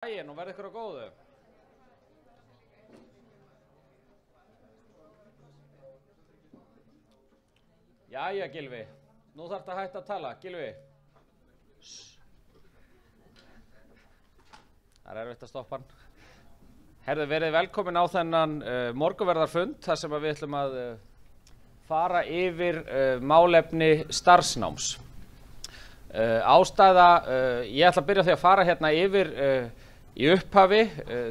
Nú verði ykkur á góðu. Jæja, Gylfi. Nú þarf þetta að hætta að tala. Gylfi. Það er erfitt að stoppa hann. Herðu, verið velkomin á þennan morgunverðarfund þar sem við ætlum að fara yfir málefni starfsnáms. Ástæða, ég ætla að byrja á því að fara hérna yfir í upphafi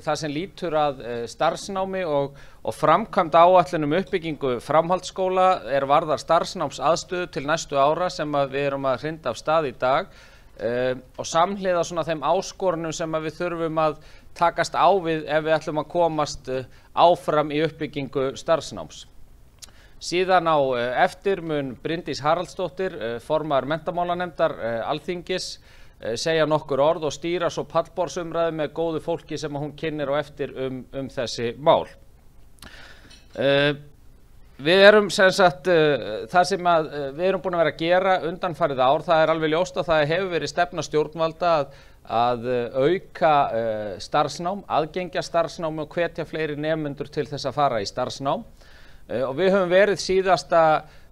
það sem lítur að starfsnámi og framkvæmd áætlun uppbyggingu framhaldsskóla varðar starfsnámsaðstöðu til næstu ára sem við erum að hrinda af stað í dag og samhliða svona þeim áskorunum sem við þurfum að takast á við ef við ætlum að komast áfram í uppbyggingu starfsnáms. Síðan á eftir mun Bryndís Haraldsdóttir, formaður menntamálanefndar Alþingis, segja nokkur orð og stýra svo pallborðsumræðu með góðu fólki sem hún kynnir á eftir þessi mál. Við erum sem sagt, það sem við erum búin að vera að gera undanfarið ár, það er alveg ljóst að það hefur verið stefna stjórnvalda að auka starfsnám, aðgengja starfsnámi og hvetja fleiri nemendur til þess að fara í starfsnám. Og við höfum verið síðasta,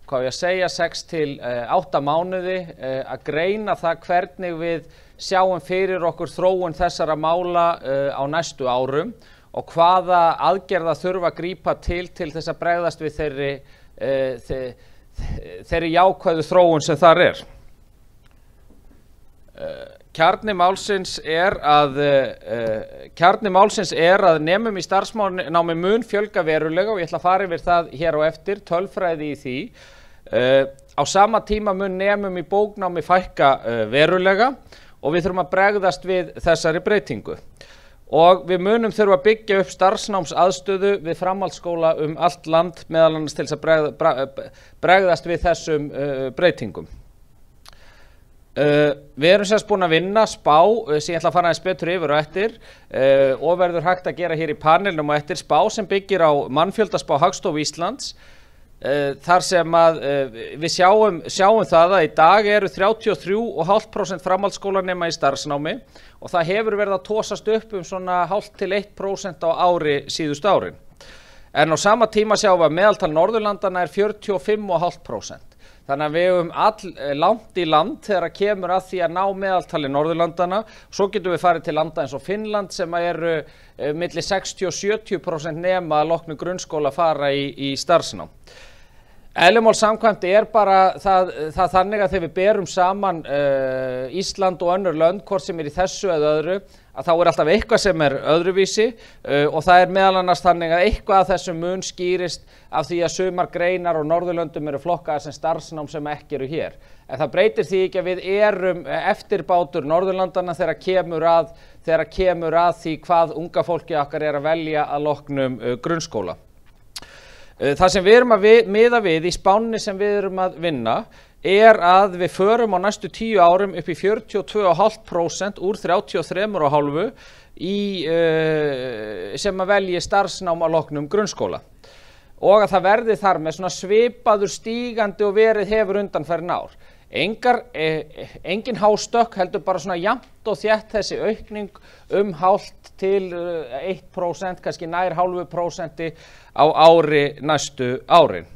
6 til 8 mánuði að greina það hvernig við sjáum fyrir okkur þróun þessara mála á næstu árum og hvaða aðgerða þurfa að grípa til þess að bregðast við þeirri jákvæðu þróun sem þar er. Kjarni málsins að nemum í starfsnámi mun fjölga verulega og ég ætla að fara yfir það hér á eftir, tölfræði í því. Á sama tíma mun nemum í bóknámi fækka verulega og við þurfum að bregðast við þessari breytingu. Og við munum þurfa að byggja upp starfsnámsaðstöðu við framhaldsskóla allt land meðal annars til þess að bregðast við þessum breytingum. Við erum semst búin að vinna spá sem ég ætla að fara aðeins betur yfir og eftir og verður hægt að gera hér í panelnum og eftir spá sem byggir á mannfjöldaspá Hagstofu Íslands þar sem við sjáum það að í dag eru 33,5% framhaldsskólanema í starfsnámi og það hefur verið að tosast upp svona 0,5 til 1% á ári síðustu árin. En á sama tíma sjáum við að meðaltal Norðurlandana er 45,5%. Þannig að við höfum langt í land þegar kemur að því að ná meðaltali Norðurlandana. Svo getum við farið til landa eins og Finnland sem eru milli 60 og 70% nema að loknu grunnskóla fara í starfsnám. Eðlumál samkvæmt bara það þannig að þegar við berum saman Ísland og önnur lönd, hvort sem í þessu eða öðru, að þá alltaf eitthvað sem öðruvísi og það meðal annars þannig að eitthvað af þessum mun skýrist af því að sumar greinar og Norðurlöndum eru flokkaðar sem starfsnám sem ekki eru hér. En það breytir því ekki að við erum eftirbátur Norðurlandana þegar kemur að því hvað unga fólki okkar að velja að loknum grunnskóla. Það sem við erum að miða við í spánni sem við erum að vinna að við förum á næstu 10 árum upp í 42,5% úr 33,5% sem að velji starfsnám að loknum grunnskóla. Og að það verði þar með svona svipaður stígandi og verið hefur undanfarin ár. Engin hástökk heldur bara svona jafnt og þétt þessi aukning 0,5 til 1%, kannski nær 0,5% á ári næstu árin.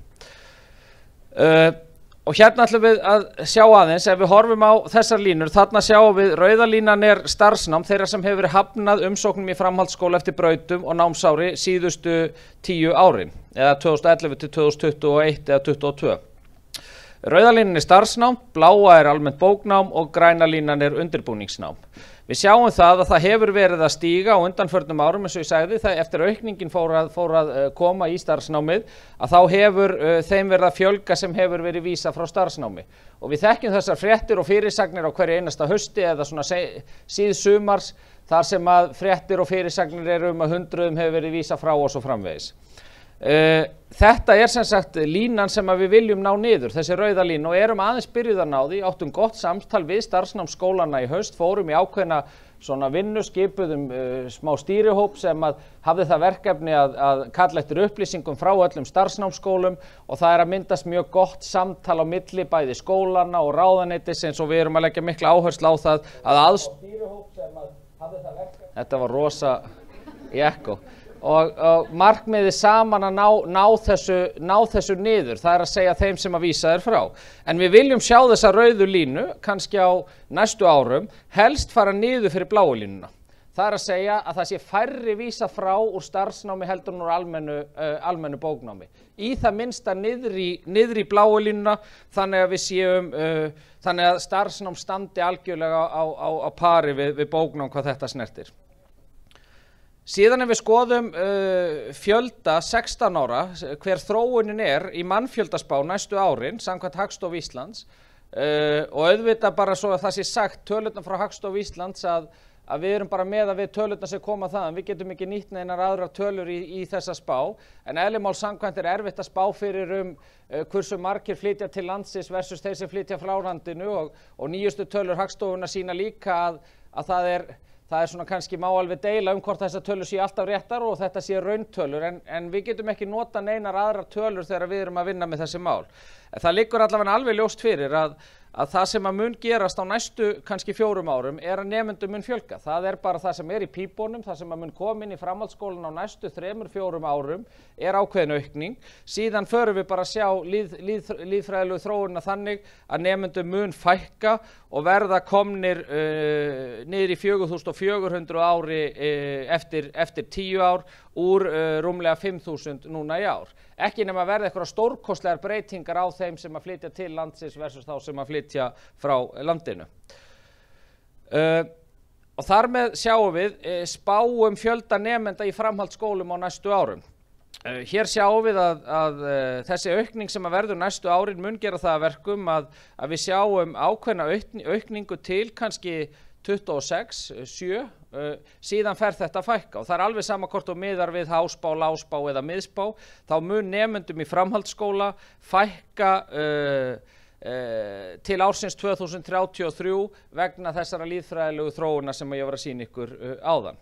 Og hérna ætlum við að sjá aðeins, ef við horfum á þessar línur, þarna sjáum við rauðalínan starfsnám þeirra sem hefur verið hafnað umsóknum í framhaldsskóla eftir brautum og námsári síðustu 10 árin, eða 2011 til 2021 eða 2022. Rauðalínan starfsnám, bláa almennt bóknám og græna línan undirbúningsnám. Við sjáum það að það hefur verið að stíga á undanförnum árum eins og ég sagði, eftir aukningin fór að koma í starfsnámið, að þá hefur þeim verið að fjölga sem hefur verið vísað frá starfsnámi. Og við þekkjum þessar fréttir og fyrirsagnir á hverju einasta hausti eða svona síðsumars þar sem að fréttir og fyrirsagnir að hundruðum hefur verið vísað frá og svo framvegis. Þetta sem sagt línan sem við viljum ná niður, þessi rauða lín, og erum aðeins byrjuð að ná því, áttum gott samtal við starfsnámsskólana í haust, fórum í ákveðna svona vinnu, skipuðum smá stýrihóp sem hafði það verkefni að kalla eftir upplýsingum frá öllum starfsnámsskólum og það að myndast mjög gott samtal á milli bæði skólana og ráðuneytisins og við erum að leggja mikla áherslu á það að stýrihóp sem hafði það verkefni Þetta var rosa í ekko. Og markmiðið saman að ná þessu niður, það að segja þeim sem að vísa þér frá. En við viljum sjá þessa rauðu línu, kannski á næstu árum, helst fara niður fyrir bláu línuna. Það að segja að það sé færri vísa frá úr starfsnámi heldur en úr almennu bóknámi. Í það minnsta niður í bláu línuna, þannig að við séum, þannig að starfsnám standi algjörlega á pari við bóknám hvað þetta snertir. Síðan ef við skoðum fjölda 16 ára, hver þróunin í mannfjöldaspá næstu árin, samkvæmt Hagstofu Íslands, og auðvitað bara svo að það sé sagt tölurnar frá Hagstofu Íslands að við erum bara með að við tölurnar sem koma þaðan, við getum ekki nýtt neinar aðrar tölur í þessa spá, en eðli máls samkvæmt erfitt að spá fyrir hversu margir flytja til landsins versus þeir sem flytja frá landinu og nýjustu tölur Hagstofuna sína líka að það er svona kannski má alveg deila hvort þessar tölur séu alltaf réttar og þetta séu rauntölur en við getum ekki nota neinar aðrar tölur þegar við erum að vinna með þessi mál. Það liggur allavega alveg ljóst fyrir að það sem að mun gerast á næstu kannski 4 árum að nemendum mun fjölga. Það bara það sem í pípunum, það sem að mun koma inn í framhaldsskólan á næstu 3-4 árum ákveðin aukning. Síðan förum við bara að sjá líffræðilegu þróunina þannig að nemendum mun fækka og verða komnir niður í 4.400 ári eftir 10 ár úr rúmlega 5.000 núna í ár. Ekki nema verða eitthvað stórkostlegar breytingar á þeim sem að flytja til landsins versus þá sem að flytja frá landinu. Og þar með sjáum við spáum fjölda nemenda í framhaldsskólum á næstu árum. Hér sjáum við að þessi aukning sem að verður næstu árin mun gera það að verkum að við sjáum ákveðna aukningu til kannski 26, 7, síðan fer þetta að fækka og það alveg sama hvort og miðar við háspá, lágspá eða miðspá, þá mun nemendum í framhaldsskóla fækka til ársins 2033 vegna þessara lýðfræðilegu þróunar sem ég var að sýna ykkur áðan.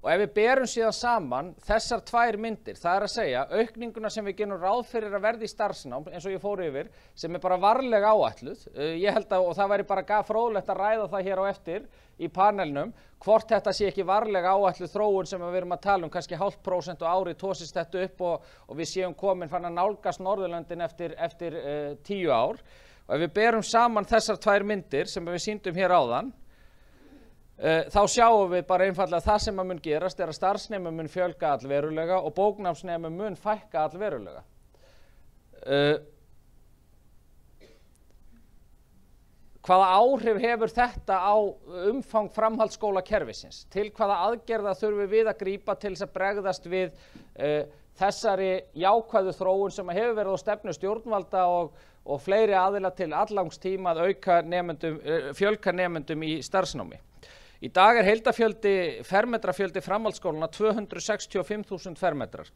Og ef við berum síðan saman þessar 2 myndir, það að segja aukninguna sem við gerum ráð fyrir að verða í starfsnám, eins og ég fór yfir, sem bara varlega áætluð, ég held að, og það væri bara fróðlegt að ræða það hér á eftir í panelnum, hvort þetta sé ekki varlega áætluð þróun sem við erum að tala kannski 0,5% á ári tósist þetta upp og við séum komin fann að nálgast Norðurlöndin eftir 10 ár. Og ef við berum saman þessar 2 myndir sem við sýndum hér áðan, þá sjáum við bara einfallega það sem að mun gerast að starfsnemum mun fjölga allverulega og bóknámsnemum mun fækka allverulega. Hvaða áhrif hefur þetta á umfang framhaldsskólakerfisins? Til hvaða aðgerða þurfum við að grípa til þess að bregðast við þessari jákvæðu þróun sem hefur verið á stefnu stjórnvalda og fleiri aðila til allangs tíma að fjölga nemendum í starfsnámi? Í dag fermetrafjöldi framhaldsskólana 265.000 fermetrar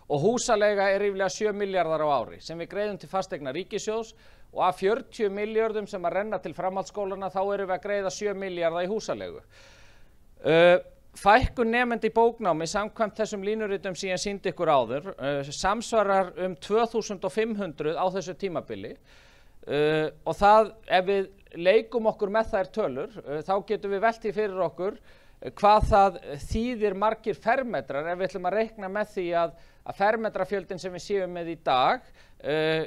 og húsaleiga ríflega 7 milljarðar á ári sem við greiðum til fasteigna ríkissjóðs og af 40 milljörðum sem að renna til framhaldsskólana þá erum við að greiða 7 milljarða í húsaleigu. Fækkun nemenda í bóknámi samkvæmt þessum línuritum sem ég sýndi ykkur áður samsvarar 2500 á þessu tímabili og það ef við leikum okkur með þær tölur þá getum við velt því fyrir okkur hvað það þýðir margir fermetrar ef við ætlum að reikna með því að fermetrafjöldin sem við séum með í dag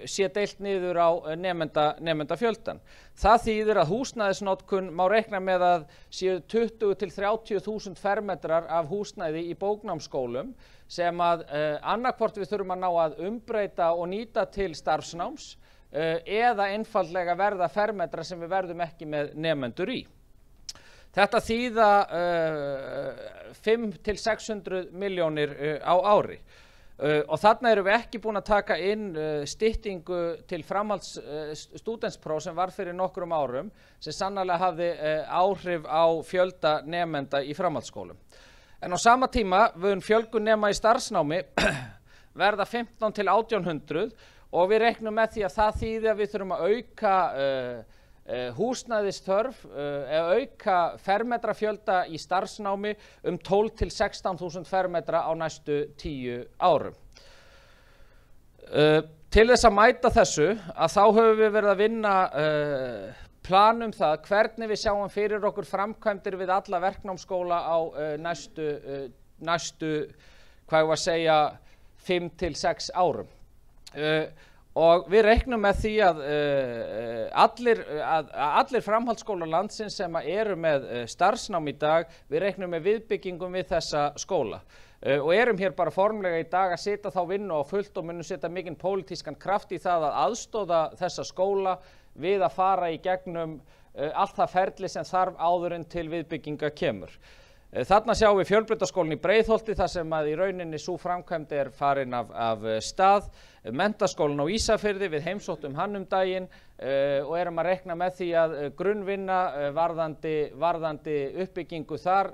sé deilt niður á nemendafjöldan. Það þýðir að húsnæðisnotkun má reikna með að séu 20.000–30.000 fermetrar af húsnæði í bóknámsskólum sem að annarkvort við þurfum að ná að umbreyta og nýta til starfsnáms eða einfaldlega verða fermetra sem við verðum ekki með nemendur í. Þetta þýða 500–600 milljónir á ári. Og þarna erum við ekki búin að taka inn styttingu til framhaldsstúdentspróf sem var fyrir nokkrum árum sem sannarlega hafði áhrif á fjölda nemenda í framhaldsskólum. En á sama tíma mun fjölgun nema í starfsnámi verða 15–1800 og við reiknum með því að það þýði að við þurfum að auka húsnæðisþörf eða auka fermetrafjölda í starfsnámi 12.000–16.000 fermetra á næstu 10 árum. Til þess að mæta þessu að þá höfum við verið að vinna planum það hvernig við sjáum fyrir okkur framkvæmdir við alla verknámsskóla á næstu, hvað ég var að segja, 5 til 6 árum. Og við reiknum með því að allir framhaldsskólar landsins sem eru með starfsnám í dag, við reiknum með viðbyggingum við þessa skóla. Og erum hér bara formlega í dag að setja þá vinnu á fullt og munum setja mikinn pólitískan kraft í það að aðstoða þessa skóla við að fara í gegnum allt það ferli sem þarf áður en til viðbygginga kemur. Þarna sjáum við Fjölbrautaskólann í Breiðholti þar sem að í rauninni sú framkvæmd farin af stað, Menntaskólann á Ísafirði, við heimsóttum hann daginn og erum að reikna með því að grunnvinna varðandi uppbyggingu þar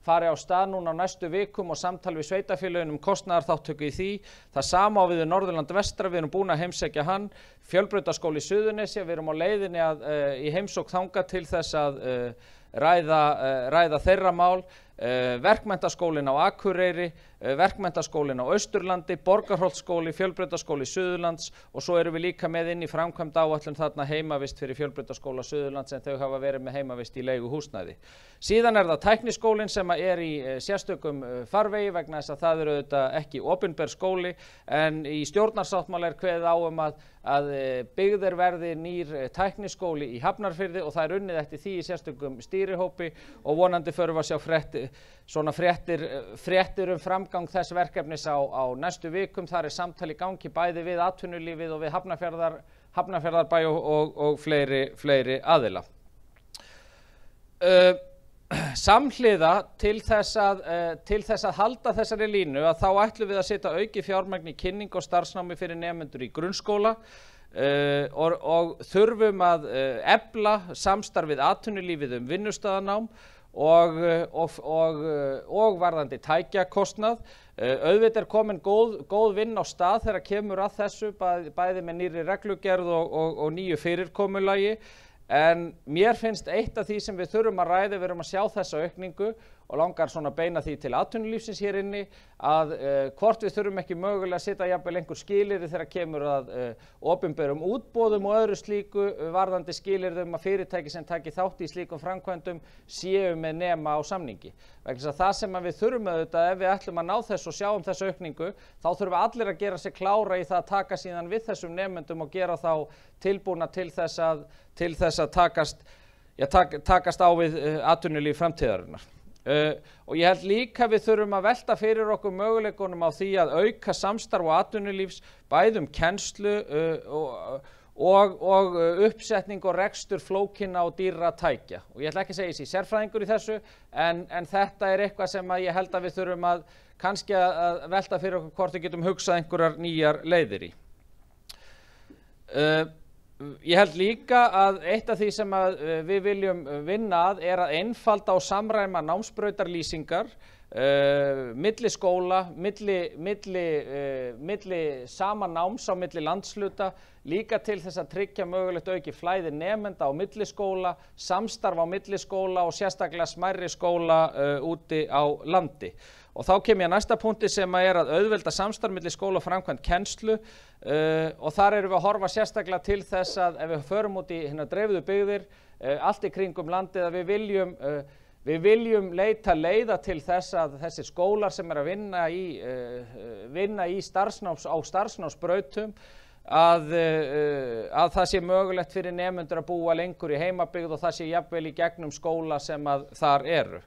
fari á stað núna á næstu vikum og samtal við sveitarfélögin kostnaðarþáttöku í því. Það sama á við Norðurland vestra, við erum búin að heimsækja hann, Fjölbrautaskóli í Suðurnesja, við erum á leiðinni í heimsókn þangað til þess að ræða þeirra mál, Verkmenntaskólinn á Akureyri, Verkmenntaskólinn á Austurlandi, Borgarholtsskóli, Fjölbrautaskóli Suðurlands og svo erum við líka með inn í framkvæmd áætlun þarna heimavist fyrir Fjölbrautaskóla Suðurlands en þau hafa verið með heimavist í leiguhúsnæði. Síðan það Tækniskólinn sem í sérstökum farvegi vegna þess að það auðvitað ekki opinber skóli en í stjórnarsáttmála kveðið á að byggðir verði nýr tækniskóli í Hafnarfirði og það unnið eftir því í sérstökum stýrihópi og vonandi förum við að sjá fréttir framgang þess verkefnis á næstu vikum. Það samtal í gangi bæði við atvinnulífið og við Hafnarfjarðarbæ og fleiri aðila. Samhliða til þess að halda þessari línu að þá ætlum við að setja aukið fjármagn í kynning og starfsnámi fyrir nemendur í grunnskóla og þurfum að efla samstarfið atvinnulífið vinnustaðanám og varðandi tækjakostnað. Auðvitað komin góð vinn á stað þegar kemur að þessu bæði með nýrri reglugerð og nýju fyrirkomulagi. En mér finnst eitt af því sem við þurfum að ræða, við erum að sjá þessa aukningu og langar svona beina því til atvinnulífsins hér inni að hvort við þurfum ekki mögulega að setja jafnvel einhver skilyrði þegar kemur að opinberum útboðum og öðru slíku varðandi skilyrðum að fyrirtæki sem taki þátt í slíkum framkvæmdum séu með nema á samningi. Vegna þess að það sem við þurfum auðvitað ef við ætlum að ná þessu og sjáum þessu aukningu þá þurfum allir að gera sig klára í það að taka síðan við þessum nemendum og gera þá tilbúna til þess að takast á við atvinnulíf framtíðarinnar. Og ég held líka við þurfum að velta fyrir okkur möguleikunum á því að auka samstarf og atvinnulífs bæðum kennslu og uppsetning og rekstur flókinna og dýrra tækja. Og ég ætla ekki að segja þessi sérfræðingur í þessu en þetta eitthvað sem ég held að við þurfum að kannski að velta fyrir okkur hvort við getum hugsað einhverjar nýjar leiðir í. Ég held líka að eitt af því sem við viljum vinna að að einfalda og samræma námsbrautarlýsingar milli skóla, milli sama náms á milli landshluta, líka til þess að tryggja mögulegt aukið flæði nemenda á milli skóla, samstarf á milli skóla og sérstaklega smærri skóla úti á landi. Og þá kem ég að næsta punkti sem að auðvelda samstarf milli skóla og framkvæmd kennslu og þar erum við að horfa sérstaklega til þess að ef við förum út í hinar dreifðu byggðir, allt í kringum landið að við viljum leita leiða til þess að þessir skólar sem að vinna í starfsnámsbrautum að það sé mögulegt fyrir nemendur að búa lengur í heimabyggð og það sé jafnvel í gegnum skóla sem að þar eru.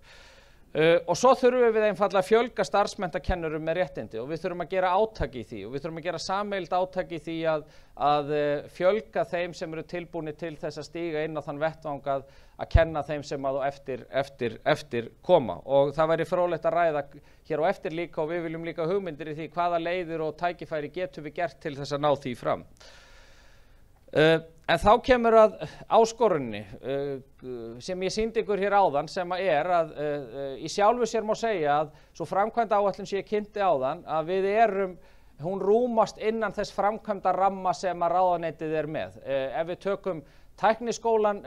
Og svo þurfum við einfaldlega að fjölga starfsmenntakennurum með réttindi og við þurfum að gera átak í því og við þurfum að gera sameiginlegt átak í því að fjölga þeim sem eru tilbúnir til þess að stíga inn á þann vettvang að kenna þeim sem að eftir koma. Og það væri fróðlegt að ræða hér á eftir líka og við viljum líka hugmyndir í því hvaða leiðir og tækifæri getum við gert til þess að ná því fram. En þá kemur að áskorunni sem ég sýndi ykkur hér áðan sem að í sjálfu sér má segja að svo framkvæmda áætlun sem ég kynnti áðan að hún rúmast innan þess framkvæmda ramma sem að ráðuneytið með. Ef við tökum Tækniskólann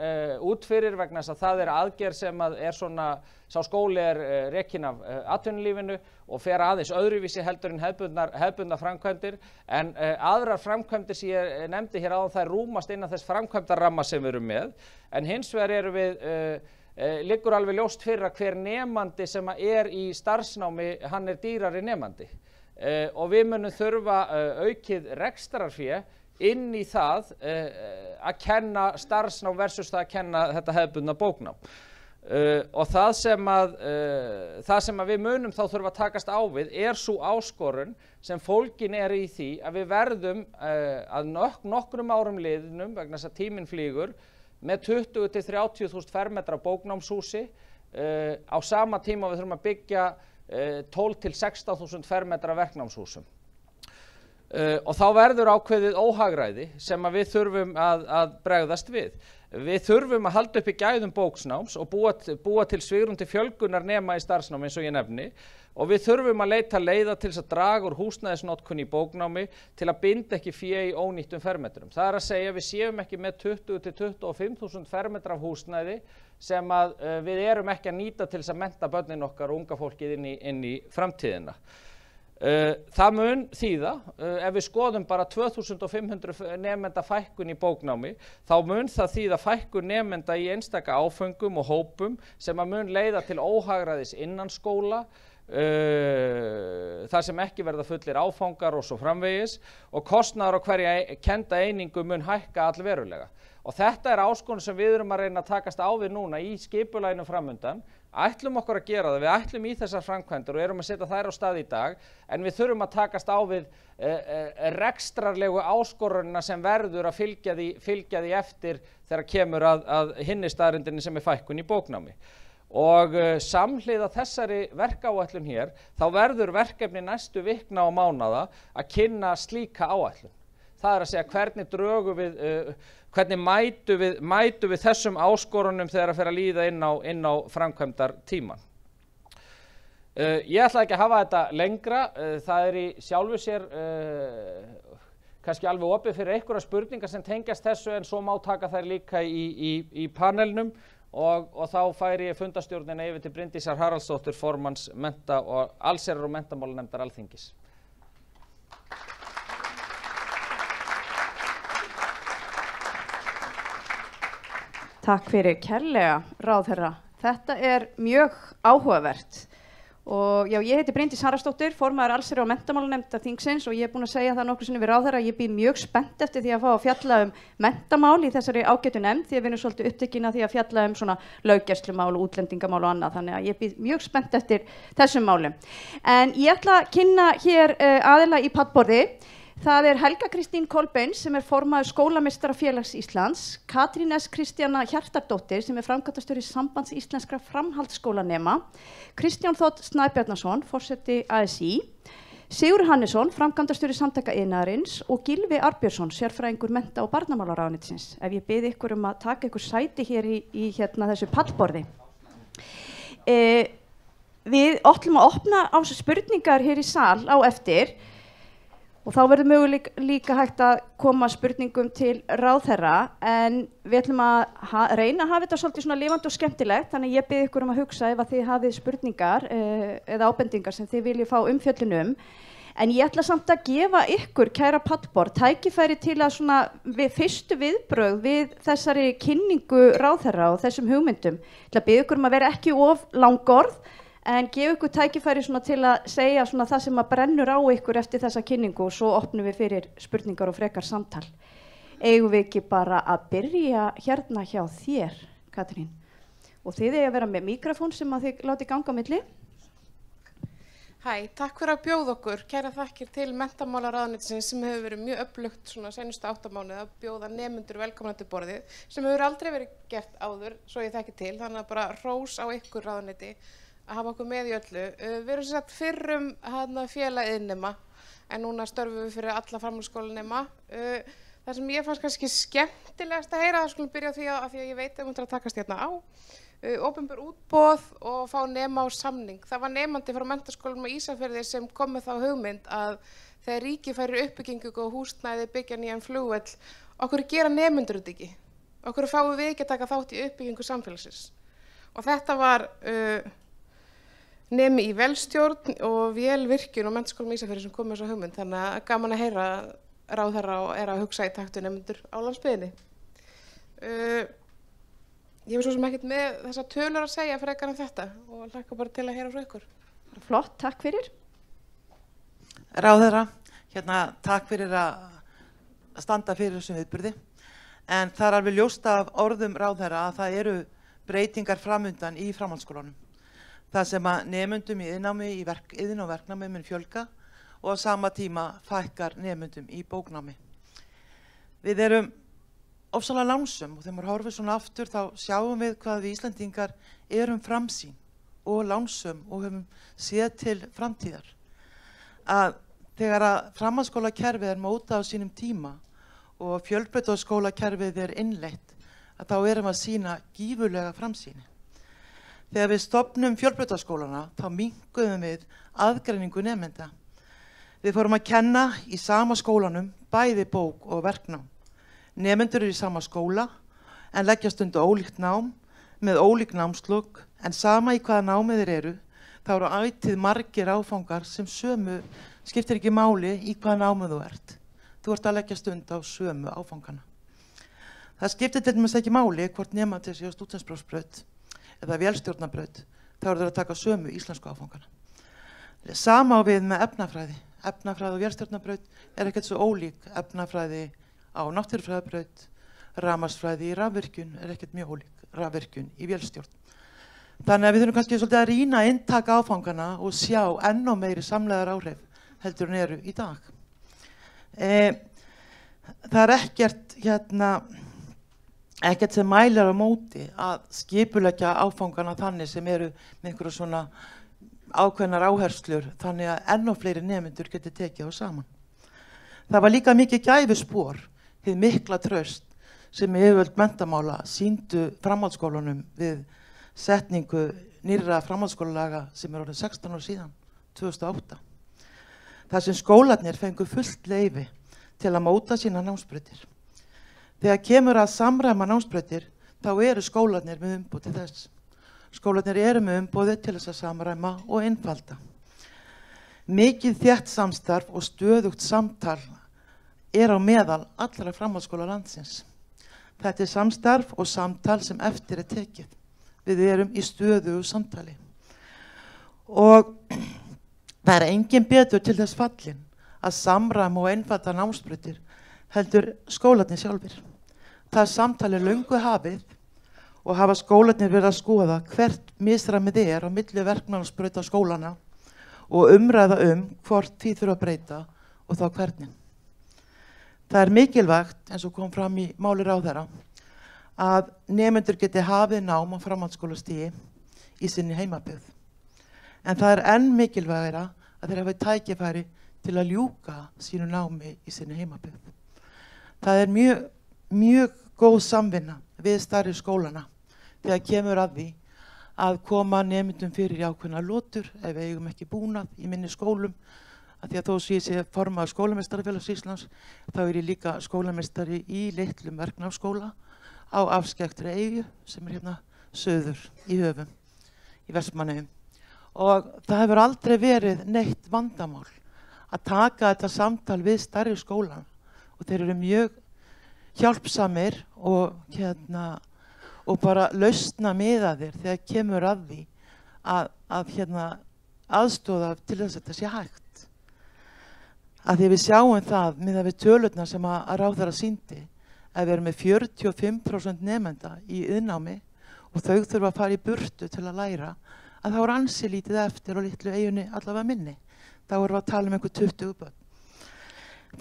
út fyrir vegna þess að það aðgerð sem svona, sá skóli rekinn af atvinnulífinu og fer aðeins öðruvísi heldur en hefðbundnar framkvæmdir, en aðrar framkvæmdir sem ég nefndi hér áðan þær rúmast innan þess framkvæmdarramma sem við erum með, en hins vegar erum við liggur alveg ljóst fyrir að hver nemandi sem í starfsnámi, hann dýrari nemandi og við munum þurfa aukið rekstrarfé inn í það að kenna starfsnám versus það að kenna þetta hefðbundna bóknám. Og það sem við munum þá þurfa að takast á við sú áskorun sem fólgin í því að við verðum að nokkrum árum liðnum vegna þess að tíminn flýgur með 20 til 30.000 fermetra bóknámshúsi á sama tíma við þurfum að byggja 12 til 16.000 fermetra verknámshúsum. Og þá verður ákveðið óhagræði sem við þurfum að bregðast við. Við þurfum að halda upp í gæðum bóknáms og búa til svigrúm til fjölgunar nema í starfsnámi eins og ég nefni, og við þurfum að leita leiða til þess að draga úr húsnæðisnotkun í bóknámi til að binda ekki fé í ónýttum fermetrum. Það að segja við séum ekki með 20 til 25.000 fermetra af húsnæði sem við erum ekki að nýta til þess að mennta börnin okkar og unga fólkið inn í framtíðina. Það mun þýða, ef við skoðum bara 2500 nemenda fækkun í bóknámi, þá mun það þýða fækkun nemenda í einstaka áföngum og hópum sem mun leiða til óhagræðis innan skóla, þar sem ekki verða fullir áfangar og svo framvegis, og kostnaður á hverja kennda einingu mun hækka allverulega. Og þetta áskorun sem við erum að reyna að takast á við núna í skipulaginu framundan. Ætlum okkur að gera það, við ætlum í þessar framkvæmdir og erum að setja þær á stað í dag, en við þurfum að takast á við rekstrarlegu áskorunina sem verður að fylgja því eftir þegar kemur að hinni staðreyndinni sem fækkun í bóknámi. Og samhliða þessari verkáætlun hér, þá verður verkefni næstu vikna og mánaða að kynna slíka áætlun. Það að segja hvernig mætum við þessum áskorunum þegar að fer að líða inn á framkvæmdartímann. Ég ætla ekki að hafa þetta lengra, það í sjálfu sér kannski alveg opið fyrir einhverjar spurningar sem tengjast þessu, en svo má taka þær líka í panelnum, og þá færi ég fundastjórnina yfir til Bryndísar Haraldsdóttur, formanns allsherjar- og menntamálanefndar Alþingis. Takk fyrir kærlega, ráðherra. Þetta mjög áhugavert. Og já, ég heiti Bryndís Haraldsdóttir, formaður allsherjar- og menntamálanefndar þingsins, og ég búin að segja það nokkru sinni við ráðherra. Ég býð mjög spennt eftir því að fá að fjalla menntamál í þessari ágætu nefnd, því að við erum svolítið upptekin af því að fjalla svona löggæslumál og útlendingamál og annað, þannig að ég býð mjög spennt eftir þessum málum. En ég ætla að kynna hér aðila í pallborði. Það Helga Kristín Kolbeins sem formaður Skólameistarafélags Íslands, Katrín S. Kristjana Hjartardóttir sem framkvæmdastjóri Sambands íslenskra framhaldsskólanema, Kristján Þ. Snæbjarnarson, forseti ASÍ, Sigurður Hannesson, framkvæmdastjóri Samtaka iðnaðarins, og Gylfi Arnbjörnsson, sérfræðingur mennta- og barnamálaráðuneytisins. Ef ég bið ykkur að taka ykkur sæti hér í þessu pallborði. Við ætlum að opna á spurningar hér í sal á eftir. Og þá verður mögulega líka hægt að koma spurningum til ráðherra, en við ætlum að reyna að hafa þetta svolítið svona lifandi og skemmtilegt, þannig ég bið ykkur að hugsa ef að þið hafið spurningar eða ábendingar sem þið viljið fá umfjöllun En ég ætla samt að gefa ykkur, kæra pallborð, tækifæri til að svona fyrstu viðbrögð við þessari kynningu ráðherra og þessum hugmyndum. Ég ætla að biðja ykkur að vera ekki of langorð, en gefa ykkur tækifæri svona til að segja svona það sem að brennur á ykkur eftir þessa kynningu, og svo opnum við fyrir spurningar og frekar samtal. Eigum við ekki bara að byrja hérna hjá þér, Katrín? Og þið eigi að vera með mikrofón sem að þið láti ganga á milli. Takk fyrir að bjóða okkur. Kæra þakkir til menntamálaráðuneytisins sem hefur verið mjög öflugt svona seinustu 8 mánuði að bjóða nemendur velkomna til borðið, sem hefur aldrei verið gert áður, svo ég þekki til, þannig að bara hrós á ykkur ráðuneyti að hafa okkur með í öllu. Við erum sagt fyrrum félag iðnnema, en núna störfum við fyrir alla framhaldsskólanema. Það sem ég fannst kannski skemmtilegast að heyra, það skulum byrja á því að ég veit að það takast hérna á. Opinber útboð og fá nema á samning. Það var nemandi frá menntaskólanum á Ísafirði sem kom með þá hugmynd að þegar ríkið færir uppbyggingu og húsnæði byggja nýjan flugvöll, okkur gera nemendur þetta ekki? Okkur fáum við ekki að taka þátt í uppbyggingu samfélagsins. Og þetta var nemi í velstjórn og vélvirkjun og Menntaskólanum Ísafirði sem kom með þessa hugmynd. Þannig að gaman að heyra ráðherra og að hugsa í takt við nemendur á landsbyggðinni. Ég hef svo sem ekkert með þessa tölur að segja frekar en þetta og hlakka bara til að heyra frá ykkur. Flott, takk fyrir. Ráðherra, takk fyrir að standa fyrir þessum viðburði. En það alveg ljóst af orðum ráðherra að það eru breytingar framundan í framhaldsskólanum. Það sem að nemendum í iðnnámi, í iðn- og verknámi mun fjölga og á sama tíma fækkar nemendum í bóknámi. Við erum ofsalega lánsöm og þegar maður horfir svona aftur þá sjáum við hvað við Íslendingar erum framsýn og lánsöm og höfum séð til framtíðar. Að þegar að framhaldsskólakerfið mótað á sínum tíma og fjölbrautaskólakerfið innleitt, að þá erum að sýna gífurlega framsýni. Þegar við stofnum fjölbrautaskólana þá minnkuðum við aðgreiningu nemenda. Við fórum að kenna í sama skólanum bæði bók og verknám. Nemendur eru í sama skóla en leggja stundu ólíkt nám með ólík námslok en sama í hvaða námið þeir eru þá eru ætíð margir áfangar sem sömu skiptir ekki máli í hvaða námið þú ert. Þú ert að leggja stund á sömu áfangana. Það skiptir til dæmis ekki máli hvort nemandi sé á stúdentsprófsbraut eða vélstjórnarbraut, þá eru þeir að taka sömu íslensku áfangana. Sama á við með efnafræði. Efnafræði og vélstjórnarbraut ekkert svo ólík efnafræði á náttúrufræðibraut, rafmagnsfræði í rafvirkjun ekkert mjög ólík rafvirkjun í vélstjórn. Þannig að við þurfum kannski svolítið að rýna inntaka áfangana og sjá enn og meiri samlegar áhrif heldur en eru í dag. Það ekkert ekkert sem mælir á móti að skipuleggja áfangana þannig sem eru með einhverja svona ákveðnar áherslur þannig að enn og fleiri nemendur geti tekið á saman. Það var líka mikið gæfuspor, hið mikla traust sem yfirvöld menntamála sýndu framhaldsskólanum við setningu nýrra framhaldsskólalaga sem orðin 16 ára síðan, 2008. Þar sem skólarnir fengu fullt leyfi til að móta sína námsbrautir. Þegar kemur að samræma námsbrautir, þá eru skólarnir með umboð til þess. Skólarnir eru með umboði til þess að samræma og einfalda. Mikið þétt samstarf og stöðugt samtal á meðal allra framhaldsskóla landsins. Þetta samstarf og samtal sem eftir tekið. Við erum í stöðugu samtali. Og það engin betur til þess fallin að samræma og einfalda námsbrautir heldur skólarnir sjálfir. Það samtali löngu hafið og hafa skólarnir verið að skoða hvert misræmið á milli verknámsbrauta skólana og umræða hvort því þurfa að breyta og þá hvernig. Það mikilvægt, eins og kom fram í máli ráðherra, að nemendur geti hafið nám á framhaldsskólastigi í sinni heimabyggð. En það enn mikilvægara að þeir hafi tækifæri til að ljúka sínu námi í sinni heimabyggð. Það mjög góð samvinna við stærri skólana þegar kemur að því að koma nemendum fyrir í ákveðnar lotur ef við eigum ekki búnað í minni skólum. Að því að þó sem ég sé formaður skólameistarafélags Íslands, þá ég líka skólameistari í litlum verknámsskóla á afskekktri eyju sem hérna söður í Höfum, í Vestmannaeyjum. Og það hefur aldrei verið neitt vandamál að taka þetta samtal við stærri skólan og þeir eru mjög hjálpsamir og bara lausna miðaðir þegar kemur að því að aðstoða til þess að þetta sé hægt. Að því við sjáum það miðað við tölurnar sem að ráðherra sýndi að við erum með 45% nemenda í iðnnámi og þau þurfa að fara í burtu til að læra að þá ansi lítið eftir og litlu eyjunni allavega minni. Þá erum við að tala einhver 20 börn.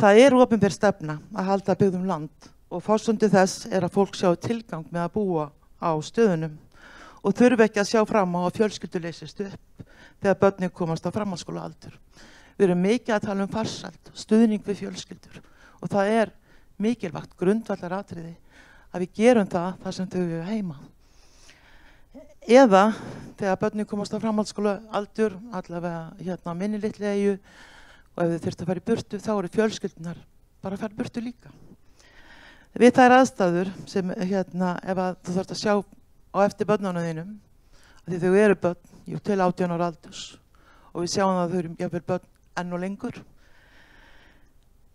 Það opinber stefna að halda byggðum land og forsendu þess að fólk sjá tilgang með að búa á stöðunum og þurfi ekki að sjá fram á að fjölskyldur leysist upp þegar börnin komast á framhaldsskólaaldur. Við erum mikið að tala farsæld, stuðning við fjölskyldur og það mikilvægt grundvallaratriði að við gerum það sem þau eru heima. Eða þegar börnin komast á framhaldsskólaaldur, allavega á minni litlu eyju og ef þau þurft að fara í burtu þá eru fjölskyldunar bara að fara í burtu líka. Við þær aðstæður sem ef að þú þarft að sjá á eftir börnunum þínum, af því þau eru börn, til 18 ára aldurs og við sjáum að þau eru jafnvel börn enn og lengur,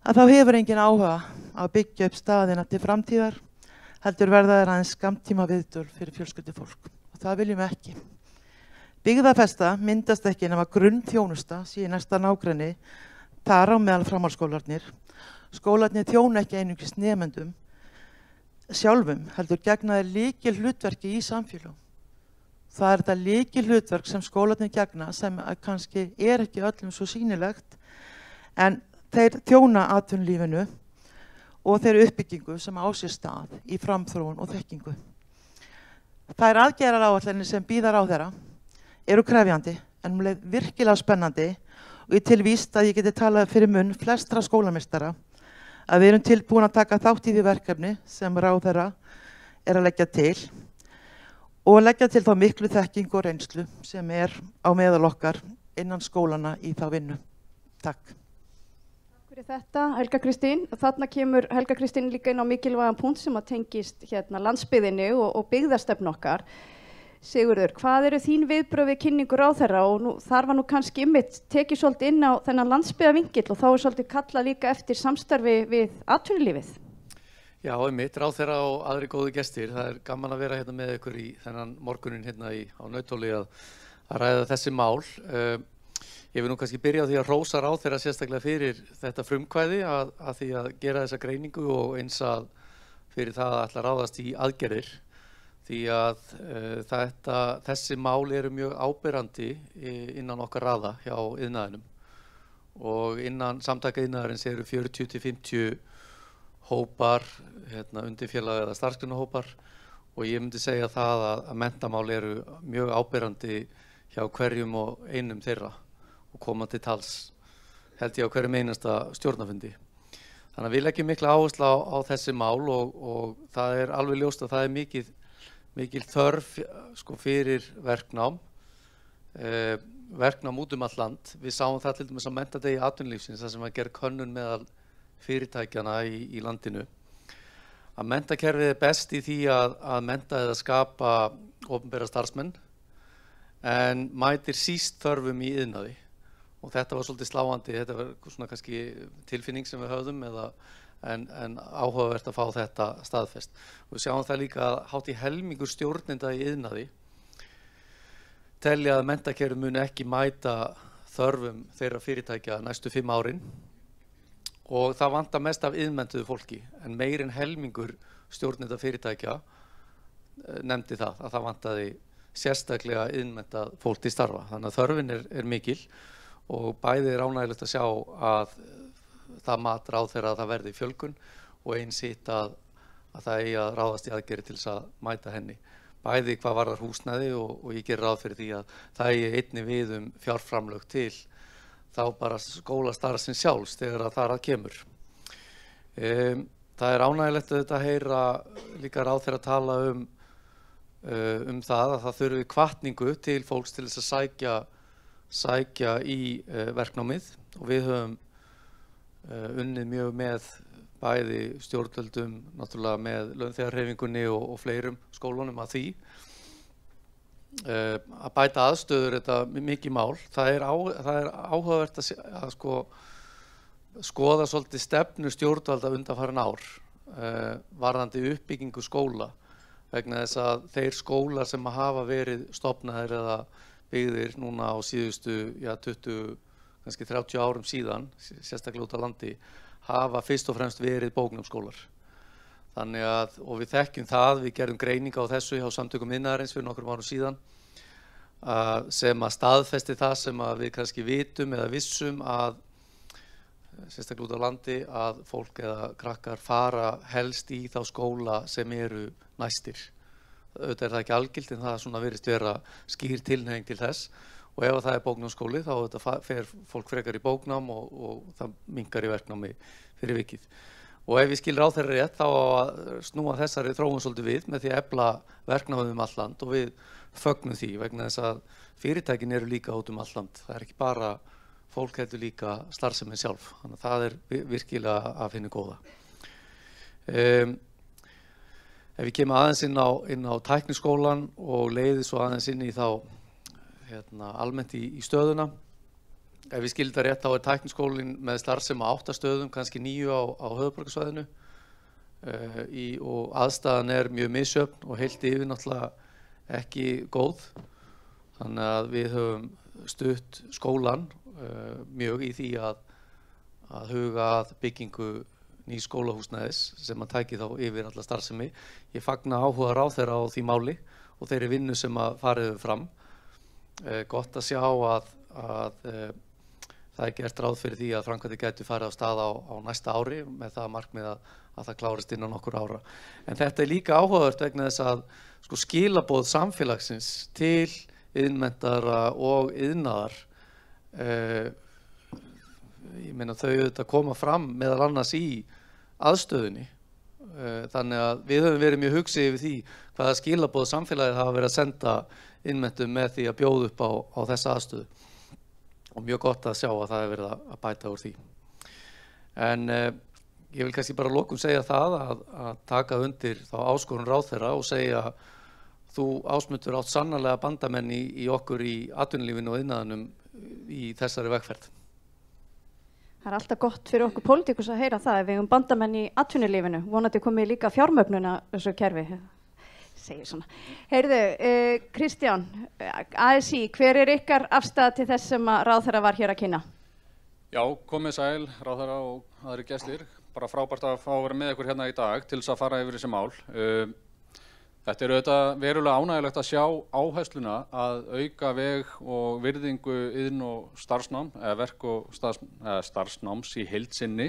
að þá hefur engin áhuga að byggja upp staðina til framtíðar, heldur verða þær aðeins skammtíma viðdvöl fyrir fjölskyldufólk og það viljum við ekki. Byggðafesta myndast ekki nema grunnþjónusta sé í næsta nágrenni, þar á meðal framhaldsskólarnir. Skólarnir þjóna ekki einungis nemendum sjálfum, heldur gegna þeir lykilhlutverki í samfélögum. Það er þetta lykilhlutverk sem skólarnir gegna sem kannski ekki öllum svo sýnilegt, en þeir þjóna atvinnulífinu og þeir uppbyggingu sem á sér stað í framþróun og þekkingu. Þær aðgerðaráætlanir sem bíða ráðherra eru krefjandi en virkilega spennandi og ég til víst að ég geti talað fyrir munn flestra skólameistara að við erum tilbúin að taka þátt í því verkefni sem ráðherra að leggja til og leggja til þá miklu þekkingu og reynslu sem á meðal okkar innan skólana í þá vinnu. Takk. Takk fyrir þetta, Helga Kristín. Þarna kemur Helga Kristín líka inn á mikilvægan punkt sem að tengist landsbyggðinni og byggðastefnu okkar. Sigurður, hvað eru þín viðbrögð við kynningu ráðherra og þar var kannski tekið svolítið inn á þennan landsbyggðarvingill og þá svolítið kallað líka eftir samstarfi við atvinnulífið? Já, ráðherra og aðri góðu gestir, það gaman að vera með ykkur í þennan morgunin á Nauthóli að ræða þessi mál. Ég vil kannski byrja á því að hrósa ráðherra sérstaklega fyrir þetta frumkvæði að því að gera þessa greiningu og eins að fyrir það að ætla að ráðast í aðgerðir. Því að þessi mál eru mjög áberandi innan okkar raða hjá iðnaðinum og innan samtaka iðnaðarins eru 40-50 hópar, undirfélag eða starfsgreinahópar og ég myndi segja það að menntamál eru mjög áberandi hjá hverjum og einum þeirra og koma til tals held ég á hverjum einasta stjórnarfundi. Þannig að við leggjum mikla áherslu á þessi mál og það er alveg ljóst að það er mikil þörf fyrir verknám út all land. Við sáum það til dæmis á menntadegi atvinnulífsins þar sem að gera könnun meðal fyrirtækjana í landinu. Að menntakerfið er best í því að mennta eða skapa opinbera starfsmenn en mætir síst þörfum í iðnaði og þetta var svolítið sláandi, þetta var svona kannski tilfinning sem við höfðum en áhugavert að fá þetta staðfest. Við sjáum það líka að hátt í helmingur stjórnenda í iðnaði telja að menntakerfið muni ekki mæta þörfum þeirra fyrirtækja næstu 5 árin og það vantar mest af iðnmenntuðu fólki en meir en helmingur stjórnenda fyrirtækja nefndi það að það vantaði sérstaklega iðnmenntað fólk til starfa. Þannig að þörfin er mikil og bæði er ánægilegt að sjá að það mat ráðherra að það verði fjölgun og eins hitt að það eigi að ráðast í aðgerðir til þess að mæta henni. Bæði hvað varðar húsnæði og ég gerir ráð fyrir því að það eigi einnig við fjárframlög til þá bara skólastarfsins sjálfs þegar að þar að kemur. Það er ánægilegt að heyra líka ráðherra tala það að það þurfi hvatningu til fólks til þess að sækja í verknámið og við höfum unnið mjög með bæði stjórnvöldum, náttúrulega með launþegahreyfingunni og fleirum skólunum að því. Að bæta aðstöður þetta mikið mál. Það er áhugavert að skoða svolítið stefnu stjórnvalda undanfarin ár varðandi uppbyggingu skóla vegna þess að þeir skólar sem hafa verið stofnaðir eða byggðir núna á síðustu 20 kannski 30 árum síðan, sérstaklega út á landi, hafa fyrst og fremst verið bóknámsskólar. Þannig að, og við þekkjum það, við gerum greininga á þessu hjá samtökum iðnaðarins fyrir nokkrum árum síðan, sem að staðfesti það sem að við kannski vitum eða vissum að, sérstaklega út á landi, að fólk eða krakkar fara helst í þá skóla sem eru næstir. Auðvitað er það ekki algilt en það svona virðist vera skýr tilhneiging til þess. Og ef það er bóknámsskóli þá fer fólk frekar í bóknám og það minnkar í verknámi fyrir vikið. Og ef ég skil ráðherra rétt þá að snúa þessari þróun svolítið við með því að efla verknámið all land og við fögnum því vegna þess að fyrirtækin eru líka út all land. Það er ekki bara fólk heldur líka starfsemin sjálf. Þannig að það er virkilega að finna góða. Ef ég kem aðeins inn á tækniskólan og leiði svo aðeins inn í þá almennt í stöðuna. Ef ég skildi það rétt þá tækniskólinn með starfsemi á 8 stöðum, kannski 9 á höfuðborgarsvæðinu og aðstæðan mjög misjöfn og heilt yfir náttúrulega ekki góð. Þannig að við höfum stutt skólan mjög í því að huga að byggingu nýs skólahúsnæðis sem að tæki þá yfir alla starfsemi. Ég fagna áhuga ráðherra á því máli og þeirri vinnu sem að farið fram. Gott að sjá að það gert ráð fyrir því að framkvæmdir gætu farið á stað á næsta ári með það markmið að það klárist innan nokkur ára. En þetta líka áhugavert vegna þess að skilaboð samfélagsins til iðnmenntaðra og iðnaðar, ég meina þau auðvitað koma fram meðal annars í aðstöðunni. Þannig að við höfum verið mjög hugsið yfir því hvaða skilaboð samfélagið hafa verið að senda iðnmenntum með því að bjóða upp á þessa aðstöðu. Og mjög gott að sjá að það hefur verið að bæta úr því. En ég vil kannski bara að lokum segja það að taka undir þá áskorun ráðherra og segja þú Ásmundur átt sannarlega bandamenn í okkur í atvinnulífinu og iðnaðinum í þessari vegferð. Það alltaf gott fyrir okkur pólitíkus að heyra það ef við höfum bandamenn í atvinnulífinu. Vonandi komið líka fjármögnuna þessu kerfi. Segir svona. Heyrðu, Kristján, ASÍ, hver ykkar afstæða til þess sem að ráðherra var hér að kynna? Já, komið sæl, ráðherra og aðri gestir. Bara frábært að fá að vera með ykkur hérna í dag til þess að fara yfir þessi mál. Þetta auðvitað verulega ánægilegt að sjá áhersluna að auka veg og virðingu iðn- og starfsnám, eða verk- og starfsnáms í heild sinni,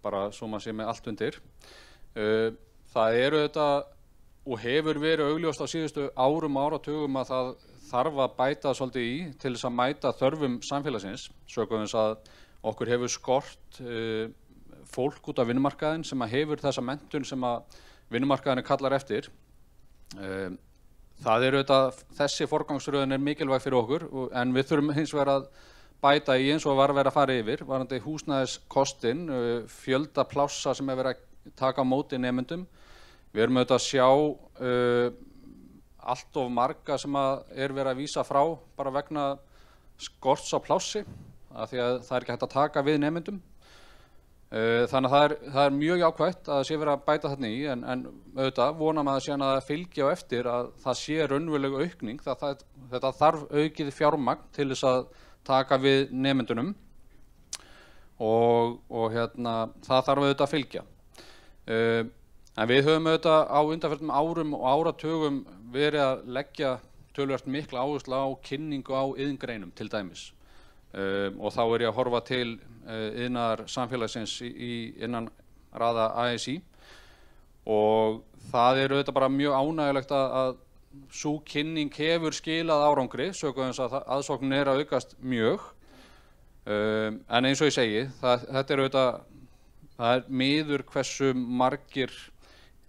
bara svo maður sé með allt undir. Það auðvitað og hefur verið augljóst á síðustu árum og áratugum að það þarf að bæta svolítið í til þess að mæta þörfum samfélagsins, sökum þess að okkur hefur skort fólk út af vinnumarkaðinn sem hefur þessa menntun sem að vinnumarkaðinn kallar eftir. Það auðvitað, þessi forgangsröðun mikilvæg fyrir okkur, en við þurfum hins vegar að bæta í eins og var verið að fara yfir, varðandi húsnæðiskostinn, fjölda plássa sem verið að taka á móti nemendum. Við erum auðvitað að sjá allt of marga sem verið að vísa frá bara vegna skorts á plássi, af því að það ekki hægt að taka við nemendum. Þannig að það mjög jákvætt að það sé verið að bæta þarna í, en auðvitað vonum að síðan að það fylgi á eftir að það sé raunveruleg aukning, þetta þarf aukið fjármagn til þess að taka við nemendunum og það þarf auðvitað að fylgja. En við höfum auðvitað á undanförnum árum og áratugum verið að leggja töluvert mikla áherslu á kynningu á iðngreinum til dæmis. Og þá ég að horfa til iðnaðar samfélagsins innan raða ASÍ og það auðvitað bara mjög ánægjulegt að sú kynning hefur skilað árangri, sökum þess að aðsóknin að aukast mjög. En eins og ég segi, þetta auðvitað, það miður hversu margir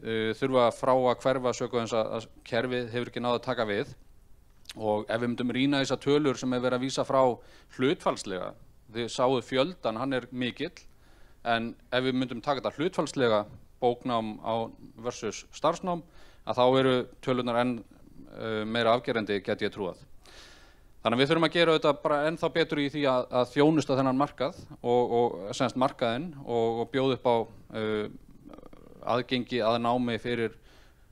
þurfa frá að hverfa sökum þess að kerfið hefur ekki náð að taka við. Og ef við myndum rýna þessar tölur sem verið að vísa frá hlutfallslega, þið sáðu fjöldan, hann mikill, en ef við myndum taka þetta hlutfallslega bóknám versus starfsnám, að þá eru tölunar enn meira afgerandi, get ég trúað. Þannig að við þurfum að gera þetta bara ennþá betur í því að þjónusta þennan markað og semst markaðinn og bjóða upp á aðgengi að námi fyrir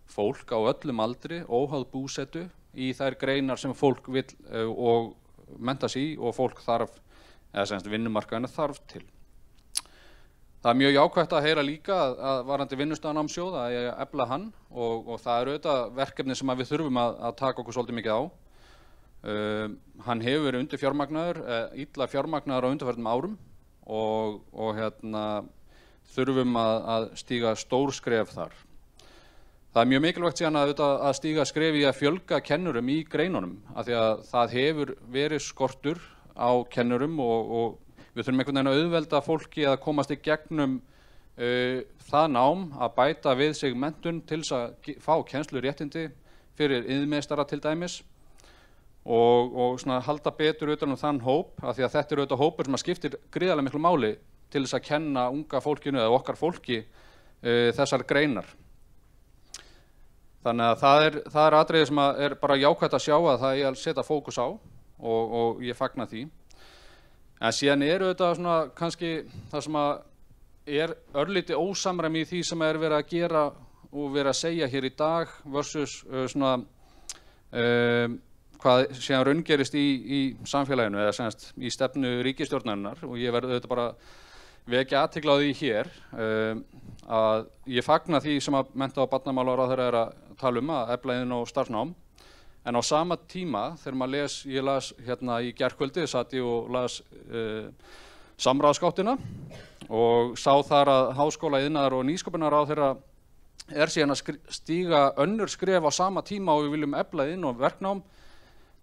fólk á öllum aldri, óháð búsetu, í þær greinar sem fólk vill og mennta sig í og fólk þarf, eða semst vinnumarkaðinu þarf til. Það mjög jákvætt að heyra líka að varðandi vinnustaðanámssjóð að ég efla hann og það auðvitað verkefni sem við þurfum að taka okkur svolítið mikið á. Hann hefur verið undir fjármagnaður, illa fjármagnaður á undanförnum árum og þurfum að stíga stór skref þar. Það mjög mikilvægt síðan að stíga skref í að fjölga kennurum í greinunum, af því að það hefur verið skortur á kennurum og við þurfum einhvern veginn að auðvelda fólki að komast í gegnum það nám að bæta við sig menntun til þess að fá kennsluréttindi fyrir iðnmeistara til dæmis og svona halda betur utan þann hóp, af því að þetta auðvitað hópur sem skiptir gríðarlega miklu máli til þess að kenna unga fólkinu eða okkar fólki þessar greinar. Þannig að það er atriði sem er bara jákvætt að sjá að það ég að setja fókus á og ég fagna því. En síðan þetta svona kannski það sem er örlítið ósamræmi í því sem er verið að gera og verið að segja hér í dag versus svona hvað síðan raungerist í samfélaginu eða semst í stefnu ríkisstjórnarinnar og ég verð auðvitað bara vekja athygli á því hér að ég fagna því sem að mennta- og barnamálaráðherra er að tala að efla iðn- og starfsnám en á sama tíma þegar ég las hérna í gærkvöldi satt ég og las samráðsgáttina og sá þar að háskóla, iðnaðar og nýsköpunarráðherra síðan að stíga önnur skref á sama tíma og við viljum efla iðn- og verknám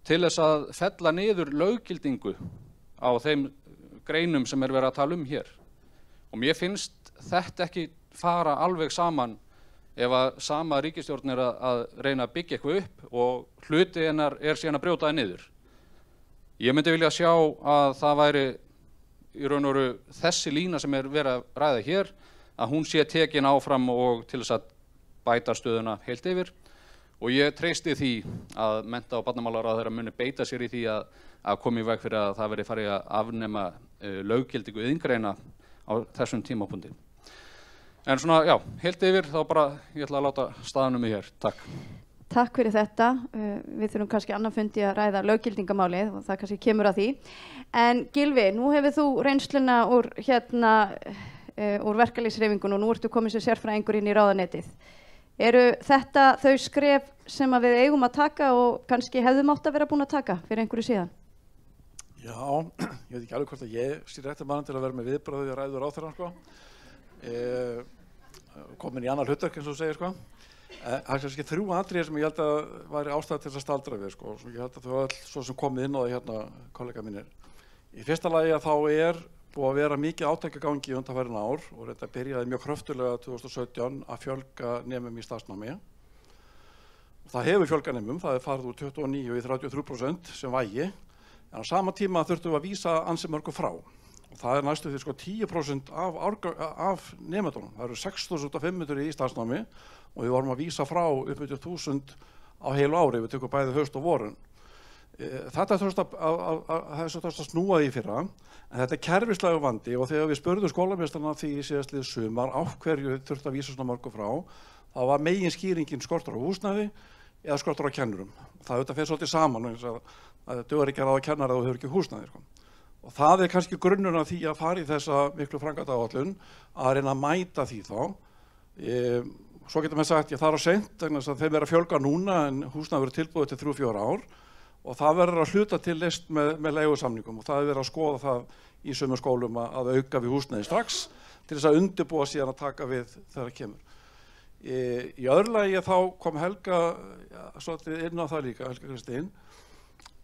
til þess að fella niður löggildingu á þeim greinum sem verið að tala hér. Og mér finnst þetta ekki fara alveg saman ef að sama ríkisstjórn að reyna að byggja eitthvað upp og hluti hennar síðan að brjóta það niður. Ég myndi vilja sjá að það væri í raun og veru þessi lína sem verið að ræða hér, að hún sé tekin áfram og til þess að bæta stöðuna heilt yfir. Og ég treysti því að mennta- og barnamálaráðherra muni beita sér í því að koma í veg fyrir að það verði farið að afnema löggildingu iðngreina á þessum tímapunkti. En svona, já, heilt yfir þá bara ég ætla að láta staðanum í hér. Takk. Takk fyrir þetta. Við þurfum kannski annan fundi að ræða löggildingamálið og það kannski kemur að því. En Gylfi, nú hefur þú reynsluna úr verkalýðshreyfingunni og nú ertu komin sem sérfræðingur inn í ráðuneytið. Eru þetta þau skref sem að við eigum að taka og kannski hefðum átt að vera búin að taka fyrir einhverju síðan? Já, ég veit ekki alveg hvort að ég sé rétti mann til að vera með viðbröðu við ræður ráðherrann, sko. Komin í annar hlutverk eins og þú segir, sko. Það er kannski 3 atriði sem ég held að væri ástæða til að staldra við, sko. Ég held að þau öll svo sem komið inn á það hérna, kollega mínir. Í fyrsta lagi að þá búið að vera mikið átakagangi undanfarin ár og þetta byrjaði mjög kröftulega 2017 að fjölga nemum í starfsnámi. Það hefur fjölga nemum, það farið úr 29 í 33% sem vægi, en á sama tíma þurftum við að vísa ansi mörgum frá. Og það næstu því sko 10% af nemendunum, það eru 6.500 í starfsnámi og við vorum að vísa frá upp yfir 1.000 á heilu ári, við tökum bæði haust og vorun. Þetta þurfti að snúa því fyrra, en þetta er kerfislægur vandi og þegar við spurðum skólameistarana því síðastlið sumar á hverju þurfti að vísa svona mörgum frá, þá var megin skýringin skortur á húsnæði eða skortur á kennurum. Það auðvitað fer svolítið saman, það dugar ekki að ráða kennara og þú hefur ekki húsnæði. Sko. Og það er kannski grunnurinn af því að fara í þessa miklu framkvæmdaáætlun að reyna að mæta því þá. Svo getur maður sagt, það er seint, þannig að þeim að fjölga núna en húsnæði verður tilbúið til 3-4 ár. Og það verður að hluta til list með leigusamningum og það verður að skoða það í sumum skólum að auka við húsnæði strax til þess að undirbúa síðan að taka við þegar það kemur. Í öðru lagi þá kom Helga svolítið inn á það líka, Helga Kristín,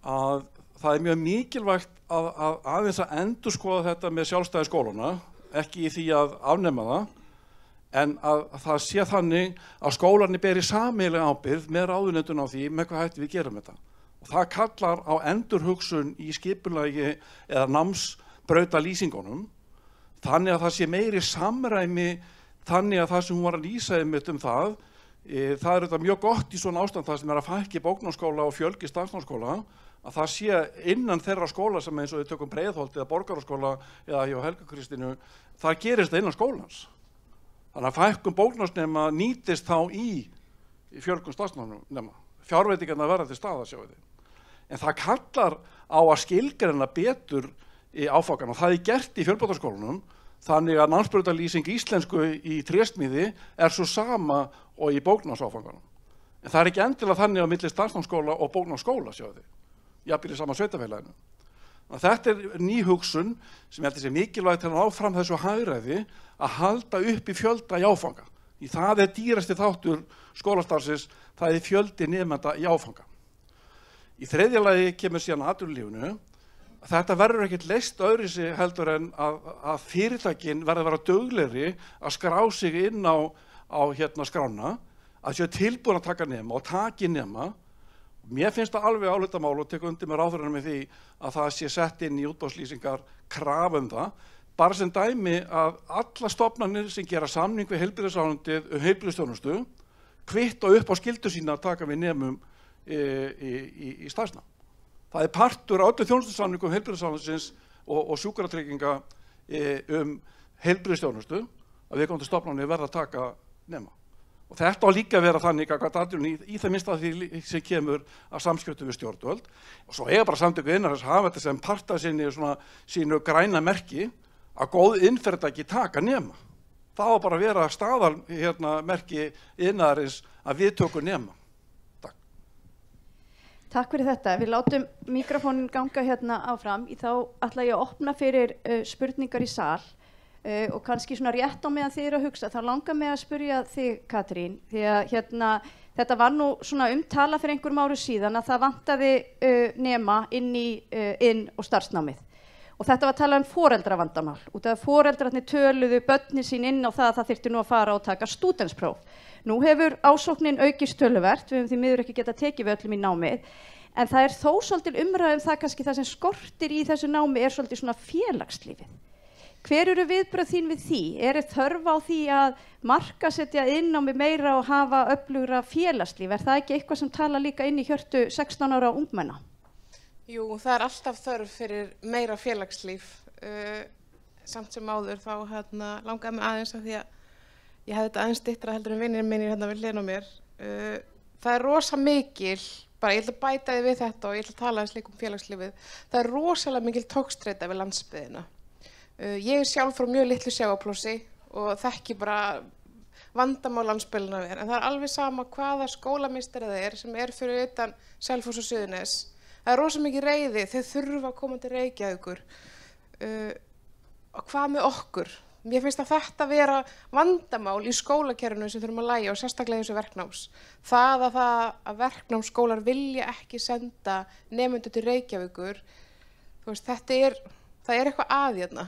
að það er mjög mikilvægt að aðeins að endurskoða þetta með sjálfstæði skólana, ekki í því að afnema það, en að það sé þannig að skólarnir beri sameiginlega ábyrgð með ráðuneytun á því með hvað hætti við gerum þetta. Það kallar á endurhugsun í skipulagi eða námsbrautalýsingunum þannig að það sé meiri samræmi þannig að það sem hún var að lýsa einmitt það er þetta mjög gott í svona ástand það sem að fækki bóknámsskóla og fjölgi starfsnámsskóla að það sé innan þeirra skóla sem eins og við tökum Breiðholt eða Borgarskóla eða hjá Helga Kristínu það gerist það innan skólans. Þannig að fækkun bóknámsnema nýtist þá í fjölgun starfsnámsnema. Fjárveitingarnar verða til staðar sjáu þið. En það kallar á að skilgreina betur í áfangan og það er gert í fjölbrautaskólanum þannig að námsbrautalýsing íslensku í trésmíði svo sama og í bóknámsáfanganum. En það er ekki endilega þannig á milli starfsnámsskóla og bóknámsskóla sjáu þið. Jafnvel í sama sveitarfélaginu. Þetta er ný hugsun sem ég held að sé mikilvægt til að ná fram þessu hagræði að halda upp í fjölda í áfanga. Í það er dýrasti þáttur skólastarfsins, það er fjöldi nemenda í áfanga. Í þriðja lagi kemur síðan atvinnulífinu. Þetta verður ekkert leyst öðruvísi heldur en að fyrirtækin verða að vera duglegri að skrá sig inn á skrána, að séu tilbúin að taka nema og taki nema. Mér finnst það alveg álitamál og tek undir með ráðherranum í því að það sé sett inn í útboðslýsingar krafa það. Bara sem dæmi að alla stofnanir sem gera samning við heilbrigðisráðuneytið heilbrigðisþjónustu kvitta upp á skyldu sína að taka við nemum í starfsnám. Það partur á öllu þjónustusamningum heilbrigðisráðuneytisins og sjúkratrygginga heilbrigðisþjónustu að viðkomandi stofnanir verða að taka nema. Og þetta á líka að vera þannig gagnvart atvinnunni í það minnsta því sem kemur að samskiptum við stjórnvöld. Og svo eiga bara samtök iðnaðarins hafa þetta sem part af sínu græna merki að góð innferðtæki taka nema. Það á bara að vera staðarmerki iðnaðarins að við tökum nema. Takk fyrir þetta. Við látum mikrofónin ganga hérna áfram. Þá ætla ég að opna fyrir spurningar í sal og kannski svona rétt á meðan þið eru að hugsa. Þá langar mig að spyrja þig, Katrín, því að þetta var nú svona umtala fyrir einhverjum árum síðan að það vantaði nema inn og starfsnámið. Og þetta var að tala foreldravandamál. Út af foreldrarnir töluðu börnin sín inn á það að það þyrfti nú að fara og taka stúdentspróf. Nú hefur ásóknin aukist töluvert, við höfum því miður ekki getað tekið við öllum í námið, en það þó svolítið umræðum það kannski það sem skortir í þessu námi svolítið svona félagslífið. Hver eru viðbrögð þín við því? Þörf á því að markasetja innnámi meira og hafa öflugra félagslíf? Það ekki eitthvað sem tala líka inn í hjörtu 16 ára ungmenna? Jú, það alltaf þörf fyrir meira félagslíf. Samt sem áður þá langaði mig aðeins af því að ég hefði þetta aðeins styttra heldur en vinir mínir við hliðina á mér. Það rosa mikil, bara ég ætla að bæta þið við þetta og ég ætla að tala aðeins líka félagslífið. Það rosalega mikil tókstreita við landsbyggðina. Ég sjálf frá mjög litlu sjávarplássi og þekki bara vandamál landsbyggðina við, en það alveg sama hvaða skólameistari það sem fyrir utan Selfoss og Suðurnes. Það rosa mikið reiði, þau þurfa að koma til Reykjavíkur. Og hvað með okkur? Mér finnst að þetta vera vandamál í skólakerfinu sem þurfum að lægja og sérstaklega þessu verknáms. Það að verknámsskólar vilja ekki senda nemendur til Reykjavíkur, það eitthvað að hérna.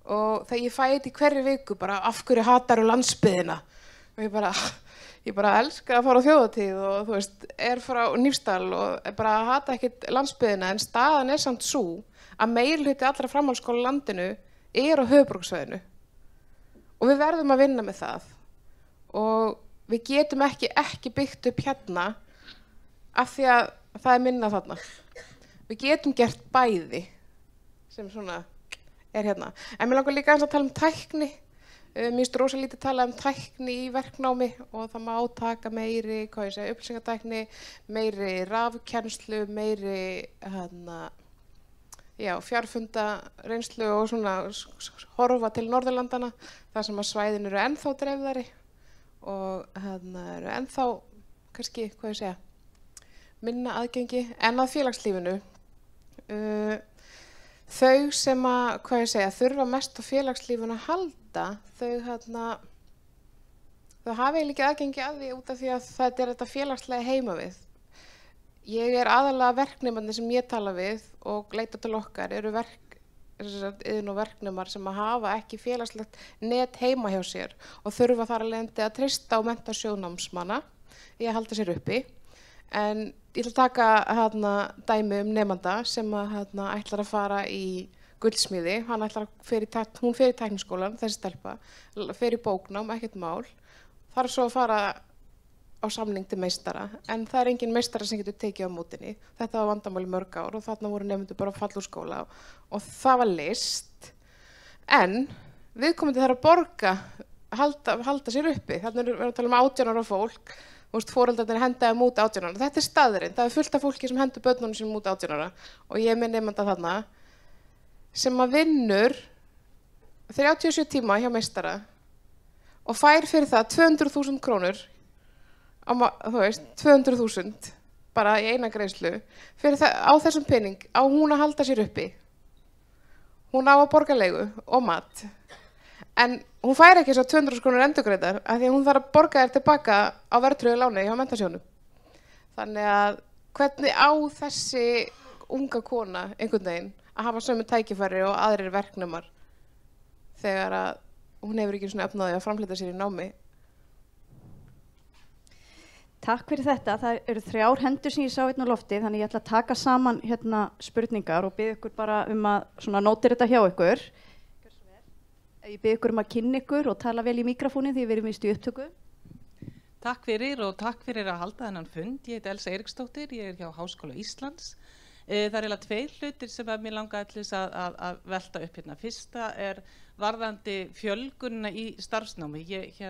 Og þegar ég fæ þetta í hverri viku bara af hverju hatarðu landsbyggðina og ég bara elska að fara á þjóðhátíð og frá Hnífsdal og bara hata ekkert landsbyggðina, en staðan samt sú að meirihluti allra framhaldsskóla í landinu á höfuðborgarsvæðinu og við verðum að vinna með það og við getum ekki byggt upp hérna af því að það minna þarna. Við getum gert bæði sem svona hérna. En mér langar líka aðeins að tala tækni. Mér finnst rosa lítið tala tækni í verknámi og það má taka meiri, upplýsingatækni, meiri rafkennslu, meiri fjarfundareynslu og svona horfa til Norðurlandana, þar sem að svæðin eru ennþá dreifðari og eru ennþá, kannski, minna aðgengi en að félagslífinu. Þau sem þurfa mest á félagslífinu að halda, þau hafa ekki aðgengi að því út af því að þetta þetta félagslega heima við. Ég aðalega verknemarnir sem ég tala við og leita til okkar eru iðn- og verknemar sem hafa ekki félagslegt net heima hjá sér og þurfa þar að leiðandi að treysta á menntasjóð námsmanna í að halda sér uppi. En ég ætla að taka dæmi nemanda sem ætlar að fara í gullsmíði. Hún fer í tækniskólann, þessi stelpa, fer í bóknám, ekkert mál. Þarf svo að fara á samning til meistara, en það engin meistara sem getur tekið á mótinni. Þetta var vandamál í mörg ár og þarna voru nemendur bara að falla úr skóla og það var list. En viðkomandi þarf að borga, halda sér uppi. Þarna erum við að tala 18 ára fólk. Foreldrarnir hendaði út 18 ára. Þetta staðurinn. Það fullt af fólki sem hendur börnunum sínum út 18 ára og ég minn nemanda þarna sem að vinnur 37 tíma hjá meistara og fær fyrir það 200.000 krónur, 200.000 bara í eina greiðslu. Á þessum pening á hún að halda sér uppi. Hún á að borga leigu og mat. En hún fær ekki svo 200 krónur endurgreiddar af því að hún þarf að borga þér tilbaka á verðtryggðu láni hjá Menntasjóðnum. Þannig að hvernig á þessi unga kona einhvern veginn að hafa sömu tækifæri og aðrir verknemar þegar að hún hefur ekki svona efnaði að framfleyta sér í námi? Takk fyrir þetta. Það eru 3 hendur sem ég sá hérna á lofti, þannig ég ætla að taka saman hérna spurningar og biðja ykkur bara að nótir þetta hjá ykkur. Ég bið ykkur að kynna ykkur og tala vel í mikrofónin því við erum í upptöku. Takk fyrir og takk fyrir að halda þennan fund. Ég heiti Elsa Eiríksdóttir, ég hjá Háskóla Íslands. Það eiginlega tveir hlutir sem að mér langaði til þess að velta upp hérna. Fyrsta varðandi fjölgunina í starfsnámi. Ég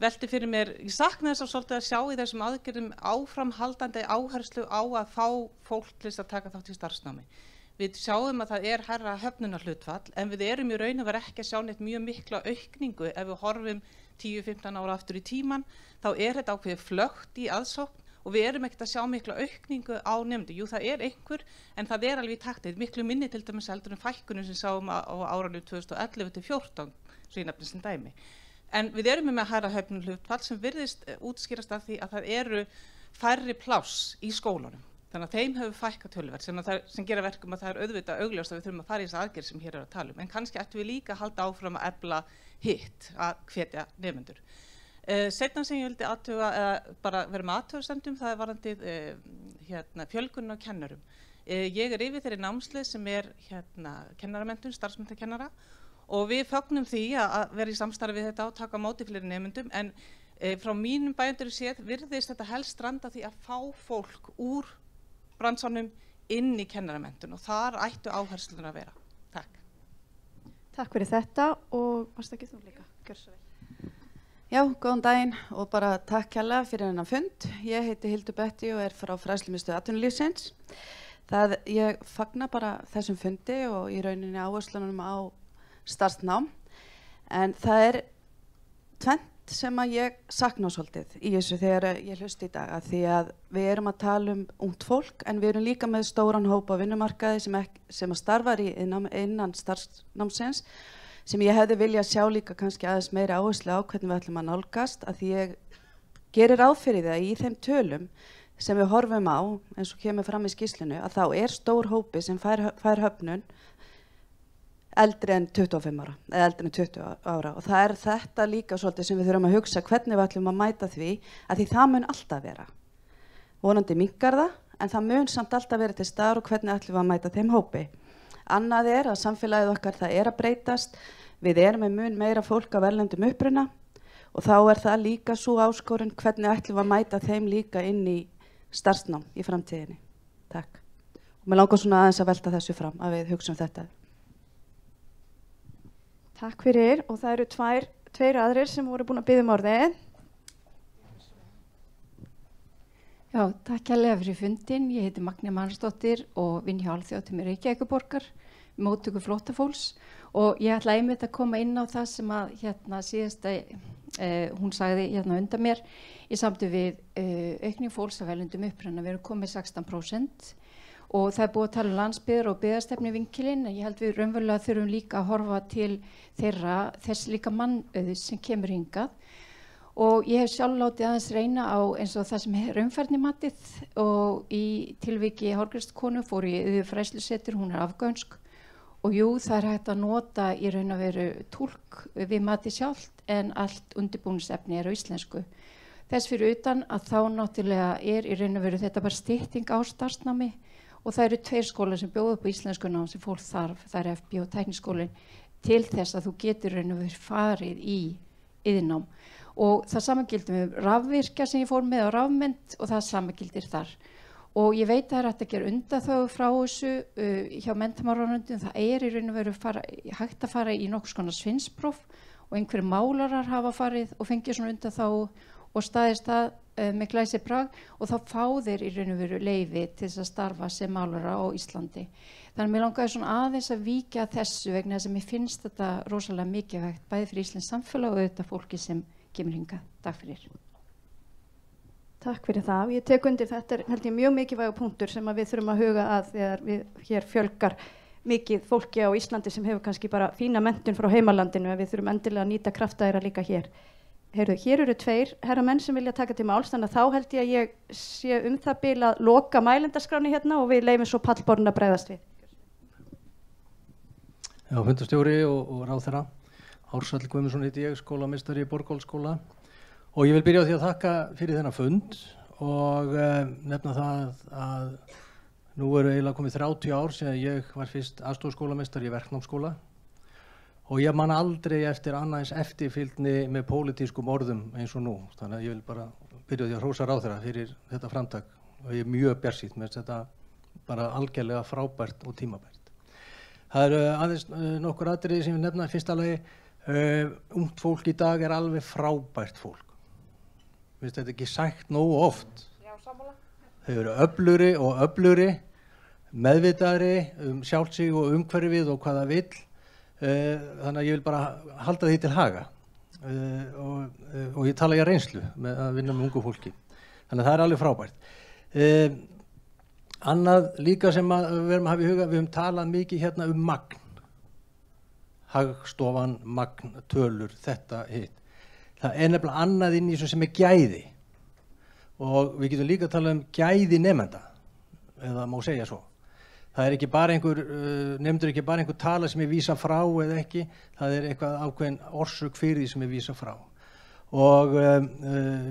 velti fyrir mér, ég sakna þess að svolítið að sjá í þessum aðgerðum áframhaldandi áherslu á að fá fólk til þess að taka þátt í starfsnámi. Við sjáum að það hærra höfnunarhlutfall, en við erum í raun og veru ekki að sjá neitt mjög mikla aukningu. Ef við horfum 10-15 ára aftur í tíman, þá þetta ákveðið flögt í aðsókn og við erum ekkert að sjá mikla aukningu á nemendum. Jú, það einhver, en það alveg í taktið, miklu minni til dæmis heldur en fækkunum sem sáum á árunum 2011-14, svo ég nefni sem dæmi. En við erum með hærra höfnunarhlutfall sem virðist útskýrast af því að það eru færri pláss í skólunum. Þannig að þeim hefur fækkað töluvert sem gera verkum að það auðvitað augljóst að við þurfum að fara í þessa aðgerð sem hér að tala um. En kannski ættum við líka að halda áfram að efla hitt, að hvetja nemendur. Seinna sem ég vildi athuga, eða bara vera með athugasemdum, það varðandi fjölgun á kennurum. Ég yfir þeirri námsleið sem kennaramenntun, starfsmenntakennara, og við fögnum því að vera í samstarfi við þetta og taka á móti fleiri nemendum, en frá mínum bæjundur séð virðist þetta helst stranda því að fá fólk úr bransanum inn í kennaramenntun og þar ættu áherslunar að vera. Takk. Takk fyrir þetta og varst ekki þú líka? Gjörðu svo vel. Já, góðan daginn og bara takk kærlega fyrir þennan fund. Ég heiti Hildur Betti og frá Fræðslumiðstöð atvinnulífsins. Ég fagna bara þessum fundi og í rauninni áherslunum á starfsnám, en það tvennt sem að ég sakna svolítið í þessu þegar ég hlusti í dag, að því að við erum að tala ungt fólk en við erum líka með stóran hóp á vinnumarkaði sem að starfar innan starfsnámsins, sem ég hefði viljað sjá líka kannski aðeins meiri áherslu á hvernig við ætlum að nálgast, að því ég gerir ráð fyrir það í þeim tölum sem við horfum á, eins og kemur fram í skýrslunni, að þá stór hópi sem fær höfnun eldri en 25 ára, eða eldri en 20 ára, og það þetta líka svolítið sem við þurfum að hugsa hvernig við ætlum að mæta því, að því það mun alltaf vera. Vonandi minnkar það, en það mun samt alltaf vera til staðar og hvernig ætlum við að mæta þeim hópi. Annað að samfélagið okkar það að breytast, við erum með mun meira fólk af erlendum uppruna og þá það líka svo áskorun hvernig ætlum við að mæta þeim líka inn í starfsnám í framtíðinni. Takk. Og mér langar svona aðeins að velta þessu fram, að við hugsum þetta. Takk fyrir, og það eru tveir aðrir sem voru búin að biðja orðið. Já, takk kærlega fyrir fundin. Ég heiti Magnea Mannsdóttir og vinn hjá Alþjóðatími Reykjavíkurborgar, móttöku flóttafólks, og ég ætla einmitt að koma inn á það sem að síðasta hún sagði undan mér í samtöku við aukning fólks af erlendum uppruna. Við erum komið 16%. Og það búið að tala um landsbyggðar og byggðastefnu vinkilinn, en ég held við raunverulega þurfum líka að horfa til þess líka mannauðs sem kemur hingað. Og ég hef sjálf látið aðeins reyna á eins og það sem raunfærnimatið, og í tilviki hárgreiðslukonu fór ég í fræðslusetur, hún afgönsk, og jú, það hægt að nota í raun að veru túlk við matið sjálft, en allt undirbúningsefni á íslensku. Þess fyrir utan að þá náttúrulega í raun að veru þetta bara stytting á starfsnámi. Og það eru 2 skólar sem bjóða upp á íslensku nám sem fólk þarf, það er FB og tækniskólinn, til þess að þú getur raun og verið farið í iðnnám. Og það samagildir með rafvirkja sem ég fór með á rafmynd og það samagildir þar. Og ég veit að það hægt að gera undanþágu frá þessu hjá menntamálaráðuneytinu, það í raun og verið hægt að fara í nokkurs konar svinnspróf og einhverjir málarar hafa farið og fengið svona undanþágu og staðist það með glæsi brag, og þá fá þeir í raun og veru leyfi til þess að starfa sem málara á Íslandi. Þannig að mér langaði svona aðeins að víkja þessu vegna þess að mér finnst þetta rosalega mikilvægt bæði fyrir Íslands samfélag og auðvitað fólki sem kemur hingað. Takk fyrir. Takk fyrir það. Ég tek undir þetta held ég mjög mikilvægur punktur sem við þurfum að huga að þegar við hér fjölgar mikið fólki á Íslandi sem hefur kannski bara fína menntun frá heimalandinu, en við þurfum endilega að nýta krafta þeirra líka hér. Heyrðu, hér eru 2 herramenn sem vilja taka til máls, þannig að þá held ég að ég sé það bil að loka mælendaskráni hérna og við leyfum svo pallborðin að bregðast við. Já, fundarstjóri og ráðherra. Ársæll Guðmundsson heiti ég, skólameistari í Borgarholtsskóla. Og ég vil byrja á því að þakka fyrir þennan fund og nefna það að nú eru eiginlega komið 30 ár síðan ég var fyrst aðstoðarskólameistari í verknámsskóla. og ég man aldrei eftir annars eftirfylgni með pólitískum orðum eins og nú. Þannig að ég vil bara byrja því að hrósa ráðherra fyrir þetta framtak og ég er mjög bjartsýnn með þetta bara algjörlega frábært og tímabært. Það eru aðeins nokkur atriði sem ég nefna. Fyrsta lagi, ungt fólk í dag er alveg frábært fólk. Finnst þetta ekki sagt nógu oft? Já, sammála. Þau eru öflugri og öflugri, meðvitaðri sjálft sig og umhverfið og hvað það vill. Þannig að ég vil bara halda því til haga og ég tala ég reynslu með að vinna með ungu fólki. Þannig að það er alveg frábært. Annað líka sem við verðum að hafa í huga, við höfum talað mikið hérna magn. Hagstofan, magn, tölur, þetta, hitt. Það er nefnilega annað inn í þessu sem er gæði. Og við getum líka að tala gæði nemenda, eða má segja svo. Það er ekki bara nefndur ekki bara einhver tala sem er vísa frá eða ekki, það er eitthvað ákveðin orsök fyrir því sem er vísa frá. Og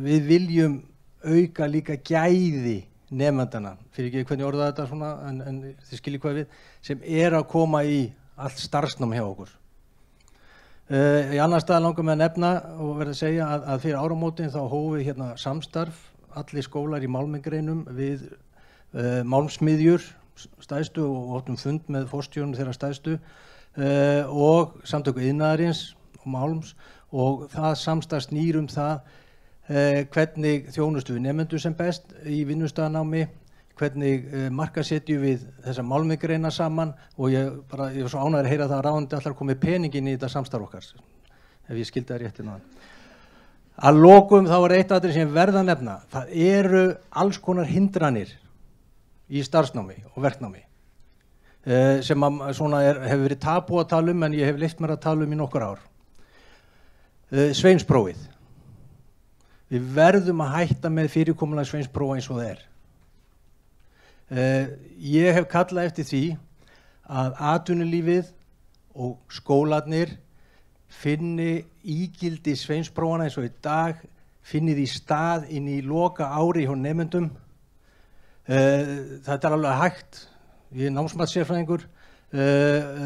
við viljum auka líka gæði nemendana, fyrir ekki hvernig orða þetta svona, en þið skiljið hvað við, sem er að koma í allt starfsnám hjá okkur. Í annar stað langar mig að nefna og verða að segja að fyrir áramótin þá hófum við hérna samstarf, allir skólar í málmgreinum við málmsmiðjur, stæðstu og áttum fund með forstjórnum þeirra stæðstu og samtöku iðnaðarins og málms og það samstarf snýr það hvernig þjónustu við nemendur sem best í vinnustaðanámi, hvernig markaðssetjum við þessa málmgreina saman og ég var svo ánægður að heyra það að ráðuneyti allar komið peningin í þetta samstarf okkar, ef ég skildi það rétt innan. Að lokum þá er eitt atriði sem verða að nefna, það eru alls konar hindranir í starfsnámi og verknámi sem hefur verið tabú að tala en ég hef leyft mér að tala í nokkur ár. Sveinsprófið. Við verðum að hætta með fyrirkomulag sveinsprófa eins og það er. Ég hef kallað eftir því að atvinnulífið og skólarnir finni ígildi sveinsprófana eins og í dag, finni því stað inn í loka ári hjá nemendum. Þetta er alveg hægt, ég er námsmatssérfræðingur,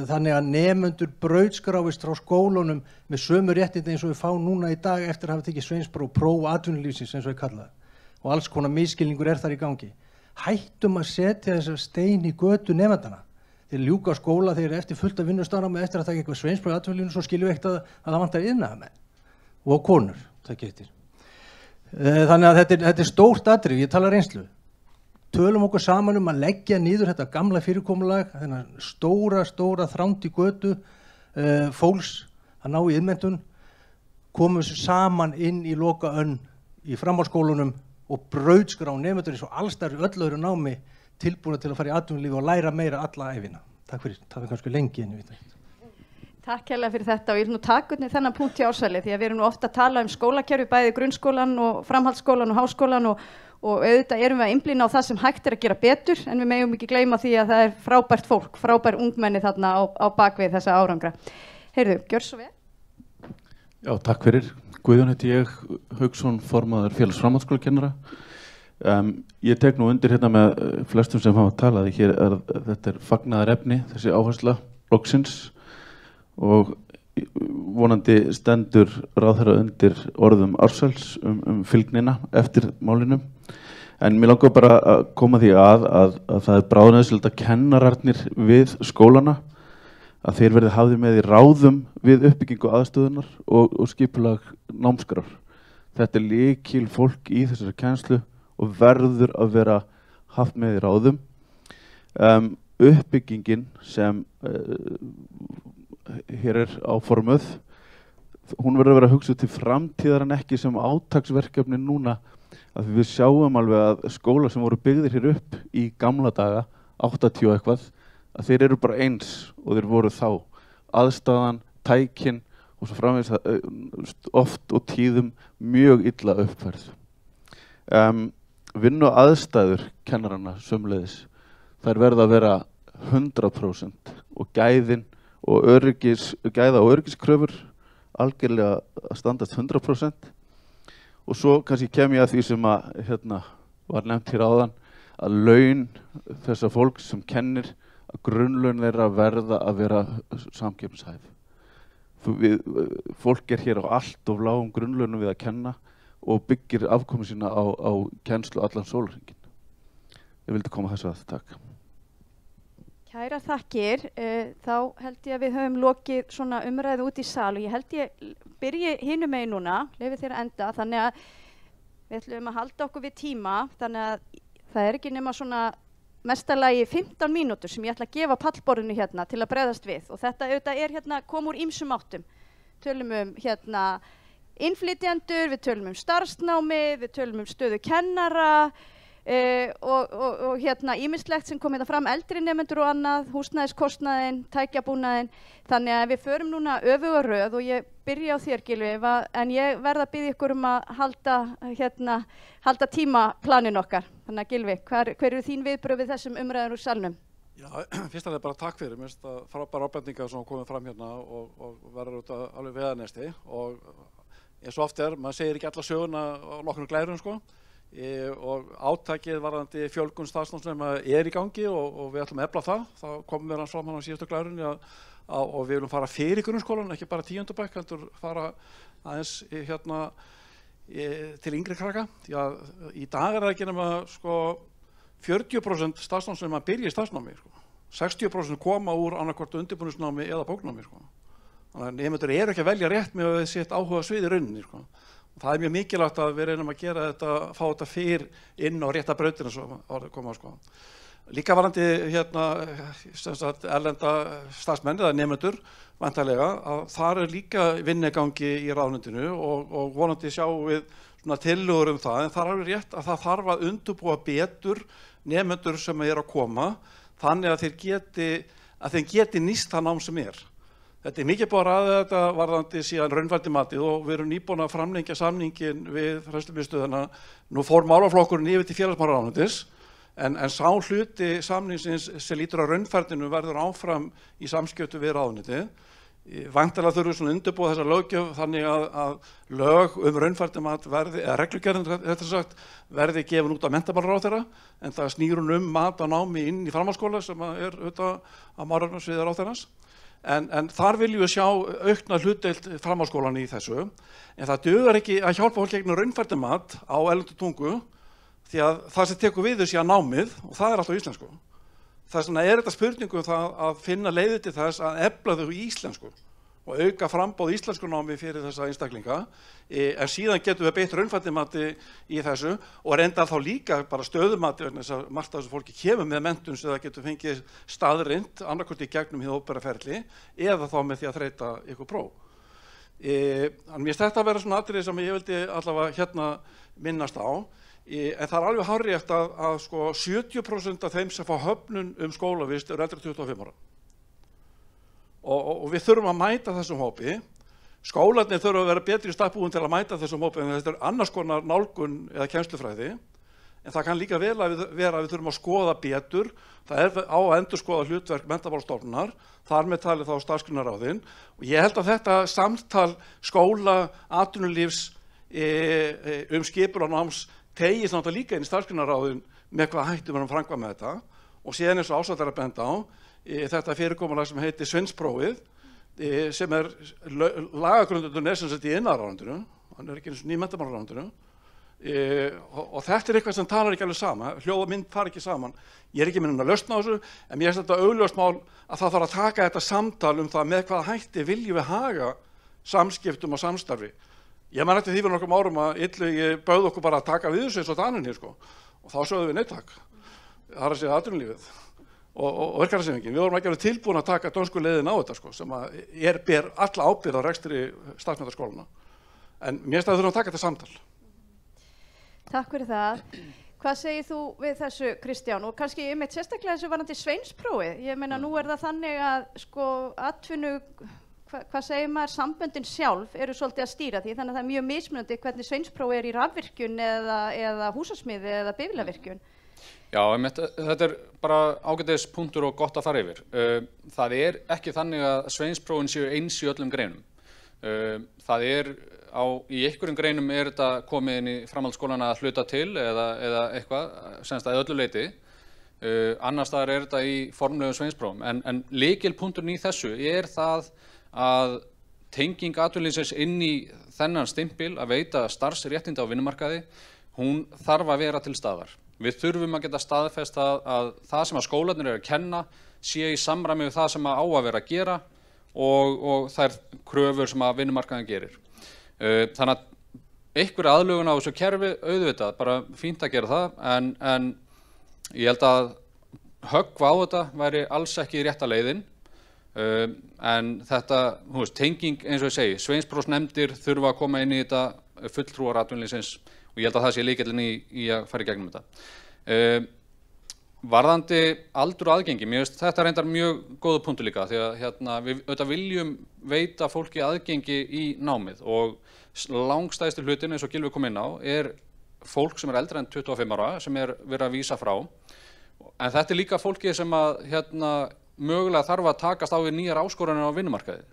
þannig að nemendur brautskráist frá skólunum með sömu réttindi eins og við fá núna í dag eftir að hafa tekið sveinspróf, próf atvinnulífsins eins og ég kalla það og alls konar misskilningur þar í gangi. Hættum að setja þessar stein í götu nemendana. Þeir ljúka á skóla, þeir eru eftir fullt af vinnustaðnámi eftir að taka eitthvað sveinspróf í atvinnulífinu, svo skiljum við ekkert að það vantar iðnaðarmenn og konur, það getur. Þannig að þetta er stórt atriði, ég tala reynslu. Tölum okkur saman að leggja niður þetta gamla fyrirkomulag, þennan stóra þránd í götu fólks að ná í iðnmenntun, komum við saman inn í loka önn í framhaldsskólunum og brautskrá nemendur eins og allstar í öllu öðru námi tilbúna til að fara í atvinnulífi og læra meira alla ævina. Takk fyrir, það er kannski lengi en ég veit ekki. Takk hérlega fyrir þetta og ég vil nú taka undir þennan punkt í Ársæli því að við erum nú ofta að tala skólakerfi, bæði grunnskólan og framhaldsskólan og háskólan og auðvitað erum við að einblína á það sem hægt er að gera betur en við megum ekki gleyma því að það er frábært fólk, frábær ungmenni þarna á bakvið þessa árangra. Heyrðu, gjör svo vel. Já, takk fyrir. Guðjón heiti ég, Hauksson, formaður félags framhaldsskólakennara. Ég tek nú undir hérna með flestum sem hafa talað. Þetta er fagnaðarefni, þessi áhersla loksins og vonandi stendur ráðherra undir orðum Ársæls fylgnina eftir málinu. En mér langar bara að koma því að það er bráðnauðsynlegt að kennararnir við skólana, að þeir verði hafðir með í ráðum við uppbyggingu aðstöðunar og skipulag námskrár. Þetta er lykil fólk í þessari kennslu og verður að vera haft með í ráðum. Uppbyggingin sem hér er áformuð, hún verður að vera hugsað til framtíðar en ekki sem átaksverkefni núna, að við sjáum alveg að skólar sem voru byggðir hér upp í gamla daga, 80 eitthvað, að þeir eru bara eins og þeir voru þá. Aðstæðan, tækin og svo framvegis oft og tíðum mjög illa uppfærð. Vinnu aðstæður kennarana sömuleiðis, þær verða að vera 100% og gæðin og gæða og öryggiskröfur algjörlega að standast 100%. Og svo kannski kem ég að því sem var nefnt hér áðan, að laun þessa fólks sem kennir, að grunnlaun þeirra verða að vera samkeppnishæf. Fólk hér á allt of lágum grunnlaunum við að kenna og byggir afkomu sína á kennslu allan sólarhringinn. Ég vildi koma þessu að, takk. Kærar þakkir, þá held ég að við höfum lokið svona umræðu út í sal og ég held ég byrji hinum megin núna, leyfi þér að enda, þannig að við ætlum að halda okkur við tíma, þannig að það ekki nema svona mestalagi 15 mínútur sem ég ætla að gefa pallborðinu hérna til að bregðast við og þetta auðvitað hérna kom úr ýmsum áttum. Tölum hérna innflytjendur, við tölum starfsnámi, við tölum stöðu kennara, og hérna ýmislegt sem kom hérna fram, eldri nemendur og annað, húsnæðiskostnaðinn, tækjabúnaðinn, þannig að við förum núna öfuga röð og ég byrja á þér Gylfi, en ég verð að biðja ykkur að halda tímaplanin okkar, þannig að Gylfi, hver eru þín viðbrögð við þessum umræður úr salnum? Já, fyrst að það bara takk fyrir, mér finnst það frábæra ábendingar sem komið fram hérna og verður út alveg veganesti og eins og oft maður segir ekki alla söguna á nokkrum glærum sko. Og átakið varðandi fjölgun starfsnámsnema í gangi og við ætlum að efla það komum við hans fram á síðustu glærunni og við viljum fara fyrir grunnskólan, ekki bara 10. bekk, heldur fara aðeins til yngri krakka, því að í dag það ekki nema sko 40% starfsnámsnema byrja í starfsnámi, sko. 60% koma úr annarkvort undirbúningsnámi eða bóknámi, sko. Þannig að nemendur eru ekki að velja rétt með sitt áhuga svið í rauninni, sko. Það mjög mikilvægt að við reynum að gera þetta, fá þetta fyrr inn á rétta brautina svo að koma sko. Líka varandi erlenda starfsmenn eða nemendur væntanlega að þar líka vinnugangi í ráðuneytinu og vonandi sjáum við svona tillögur það, en það er alveg rétt að það þarf að undirbúa betur nemendur sem að koma þannig að þeir geti nýst það nám sem Þetta mikið búið að ræða þetta varðandi síðan raunfærdi matið og við erum nýbúin að framlengja samningin við fræðslumiðstöðina. Nú fór málaflokkurinn yfir til félagsmálaráðuneytis en sá hluti samningsins sem lítur að raunfærdinu verður áfram í samskiptum við ráðuneytið. Væntanlega þurfum við svona undirbúa þessa löggjöf þannig að lög raunfærdi mat verði, eða reglugerðin verði gefin út af menntamálaráðherra en það snýr mat á námi inn í framhaldsskóla sem auðvitað á málefnasviði ráðherrans. En þar viljum við sjá aukna hlutdeild framhaldsskólanna í þessu, en það dugar ekki að hjálpa fólk gegn raunfærdi mat á erlendu tungu því að það sem tekur við þessi að námið og það alltaf íslensku. Þess vegna þetta spurningum það að finna leiðir til þess að efla þau í íslensku og auka framboð íslensku námi fyrir þessa einstaklinga, en síðan getum við beitt raunfærdi mati í þessu og reynda þá líka bara stöðumati vegna þess að margt af þessu fólki kemur með menntun sem það getur fengið staðrind annarkvort í gegnum hið opinbera ferli eða þá með því að þreyta ykkur próf. Mér finnst þetta að vera svona atriði sem ég vildi allavega minnast á, en það er alveg hárrétt að sko 70% af þeim sem fá höfnun skólavist eru eldri 25 ára. Og við þurfum að mæta þessum hópi. Skólarnir þurfa að vera betri í stakk búin til að mæta þessum hópi en þetta annars konar nálgun eða kennslufræði. En það kann líka vel að vera að við þurfum að skoða betur. Það á að endurskoða hlutverk Menntamálastofnunar, þar með talið þá starfsgreinaráðin. Og ég held að þetta samtal skóla, atvinnulífs skipulag náms tegist náttúrulega líka inn í starfsgreinaráðin með hvað hættum við að framkvæma með þetta. Og síðan eins og Ása er að benda á, þetta fyrirkomulag sem heitir sveinsprófið sem lagagrundurinn sem sett í iðnaðarráðuneytinu, hann ekki eins og ný menntamálaráðuneytinu og þetta eitthvað sem talar ekki alveg saman, hljóð og mynd fara ekki saman. Ég ekki minna að lausna á þessu, en mér finnst þetta augljóst mál að það þarf að taka þetta samtal það með hvaða hætti viljum við haga samskiptum og samstarfi. Ég man eftir því fyrir nokkrum árum að Illugi bauð okkur bara að taka við þessu eins og Daninn sko, og þá sögðum við nei takk. Það er að segja atvinnulífið og verkefnahreyfingin. Við vorum ekki alveg tilbúin að taka dönsku leiðin á þetta sko, sem ber alla ábyrgð á rekstri starfsmenntaskólanna. En mér finnst að við þurfum að taka þetta samtal. Takk fyrir það. Hvað segir þú við þessu, Kristján? Og kannski sérstaklega þessu varandi sveinsprófið. Ég meina nú það þannig að sko atvinnu, hvað segir maður, samböndin sjálf eru svolítið að stýra því, þannig að það mjög mismunandi hvernig sveinsprófið í rafvirkjun eða húsasmiði eða bifvélavirkjun. Já, þetta bara ágætis punktur og gott að fara yfir. Það ekki þannig að sveinsprófin séu eins í öllum greinum. Það í einhverjum greinum þetta komið inn í framhaldsskólana að hluta til eða eitthvað, semst að öllu leyti. Annars staðar þetta í formlegum sveinsprófum. En lykilpunkturinn í þessu það að tenging atvinnulífsins inn í þennan stimpil að veita starfsréttinda á vinnumarkaði, hún þarf að vera til staðar. Við þurfum að geta staðfest að það sem að skólarnir eru að kenna sé í samræmi við það sem að á að vera að gera og þær kröfur sem að vinnumarkaðin gerir. Þannig að einhver aðlögun á þessu kerfi, auðvitað, bara fínt að gera það, en ég held að höggva á þetta væri alls ekki rétta leiðin. En þetta, tenging eins og ég segi, sveinsprófsnefndir þurfa að koma inn í þetta fulltrúar atvinnulífsins og ég held að það sé lykillinn í að fara í gegnum þetta. Varðandi aldur og aðgengi, mér finnst þetta reyndar mjög góða punktur líka því að við auðvitað viljum veita fólki aðgengi í námið og langstæðstu hlutin eins og Gylfi kom inn á er fólk sem er eldra en 25 ára sem er verið að vísa frá. En þetta er líka fólki sem að mögulega þarf að takast á við nýjar áskoranir á vinnumarkaði.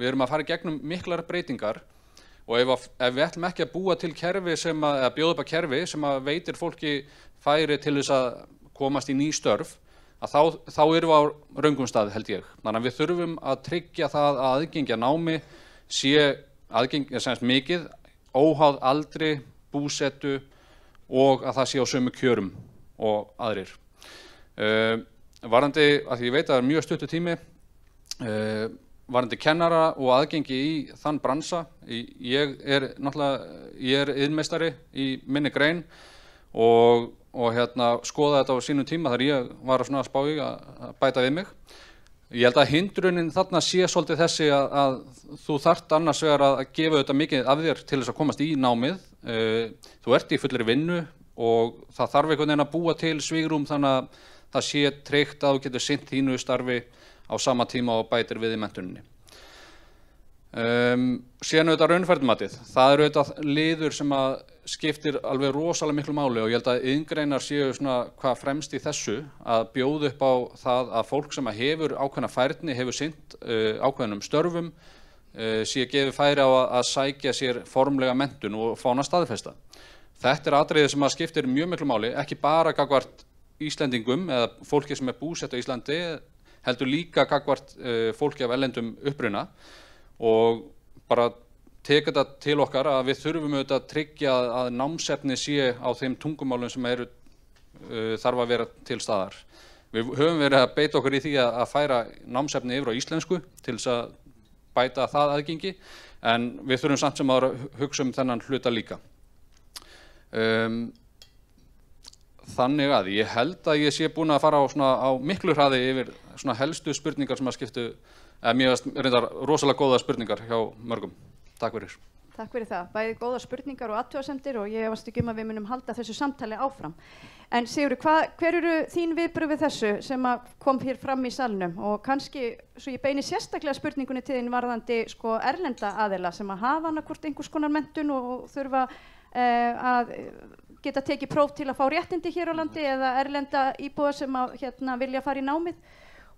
Við erum að fara í gegnum miklar breytingar og ef við ætlum ekki að búa til kerfi eða bjóða upp að kerfi sem að veitir fólki færi til þess að komast í ný störf, að þá erum við á röngum stað held ég. Þannig að við þurfum að tryggja það að aðgengi að námi sé mikið, óháð aldri, búsetu og að það sé á sömu kjörum og aðrir. Varðandi, að því ég veit að það er mjög stuttur tími, varðandi kennara og aðgengi í þann bransa, ég er iðnmeistari í minni grein og skoða þetta á sínum tíma þegar ég var að spá í að bæta við mig. Ég held að hindrunin þarna sé svolítið þessi að þú þarft annars vegar að gefa þetta mikið af þér til þess að komast í námið. Þú ert í fullri vinnu og það þarf einhvern veginn að búa til svigrúm þannig að það sé tryggt að þú getur sinnt þínu starfi á sama tíma og bætir við í menntuninni. Síðan auðvitað raunfærnimatið. Það eru auðvitað liður sem að skiptir alveg rosalega miklu máli og ég held að iðngreinar séu hvað fremst í þessu að bjóða upp á það að fólk sem að hefur ákveðna færni, hefur sinnt ákveðnum störfum, sé gefið færi á að sækja sér formlega menntun og fá hana staðfesta. Þetta er atriði sem að skiptir mjög miklu máli, ekki bara gagnvart Íslendingum eða fólki sem er búsett á Íslandi, heldur líka gagnvart fólki af erlendum uppruna og bara teka þetta til okkar að við þurfum auðvitað að tryggja að námsefni sé á þeim tungumálum sem þarf að vera til staðar. Við höfum verið að beita okkur í því að færa námsefni yfir á íslensku til þess að bæta það aðgengi, en við þurfum samt sem að hugsa þennan hluta líka. Þannig að ég held að ég sé búin að fara á miklu hraði yfir helstu spurningar sem að skiptu, mér finnst reyndar rosalega góða spurningar hjá mörgum. Takk fyrir. Takk fyrir það. Bæði góða spurningar og athugasemdir og ég efast ekki að við munum halda þessu samtali áfram. En Sigurður, hver eru þín viðbrögð við þessu sem kom hér fram í salnum og kannski, svo ég beini sérstaklega spurningunni til þín varðandi erlenda aðila sem að hafa annarkvort einhvers konar menntun og þurfa að geta tekið próf til að fá réttindi hér á landi eða erlenda íbúa sem að vilja fara í námið